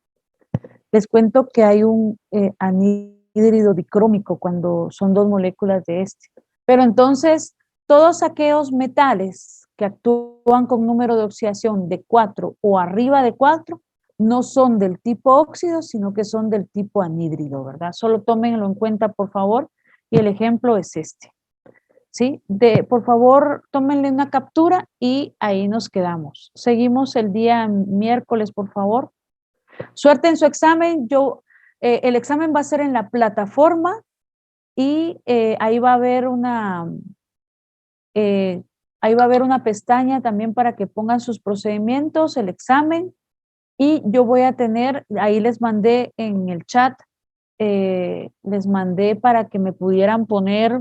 Les cuento que hay un anhídrido dicrómico cuando son dos moléculas de este. Pero entonces, todos aquellos metales que actúan con número de oxidación de 4 o arriba de 4 no son del tipo óxido, sino que son del tipo anhídrido, ¿verdad? Solo tómenlo en cuenta, por favor, y el ejemplo es este. ¿Sí? Por favor, tómenle una captura y ahí nos quedamos. Seguimos el día miércoles, por favor. Suerte en su examen. El examen va a ser en la plataforma y ahí va a haber una pestaña también para que pongan sus procedimientos, el examen, y yo voy a tener, ahí les mandé en el chat, les mandé para que me pudieran poner,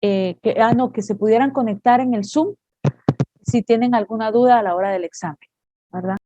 que se pudieran conectar en el Zoom si tienen alguna duda a la hora del examen, ¿verdad?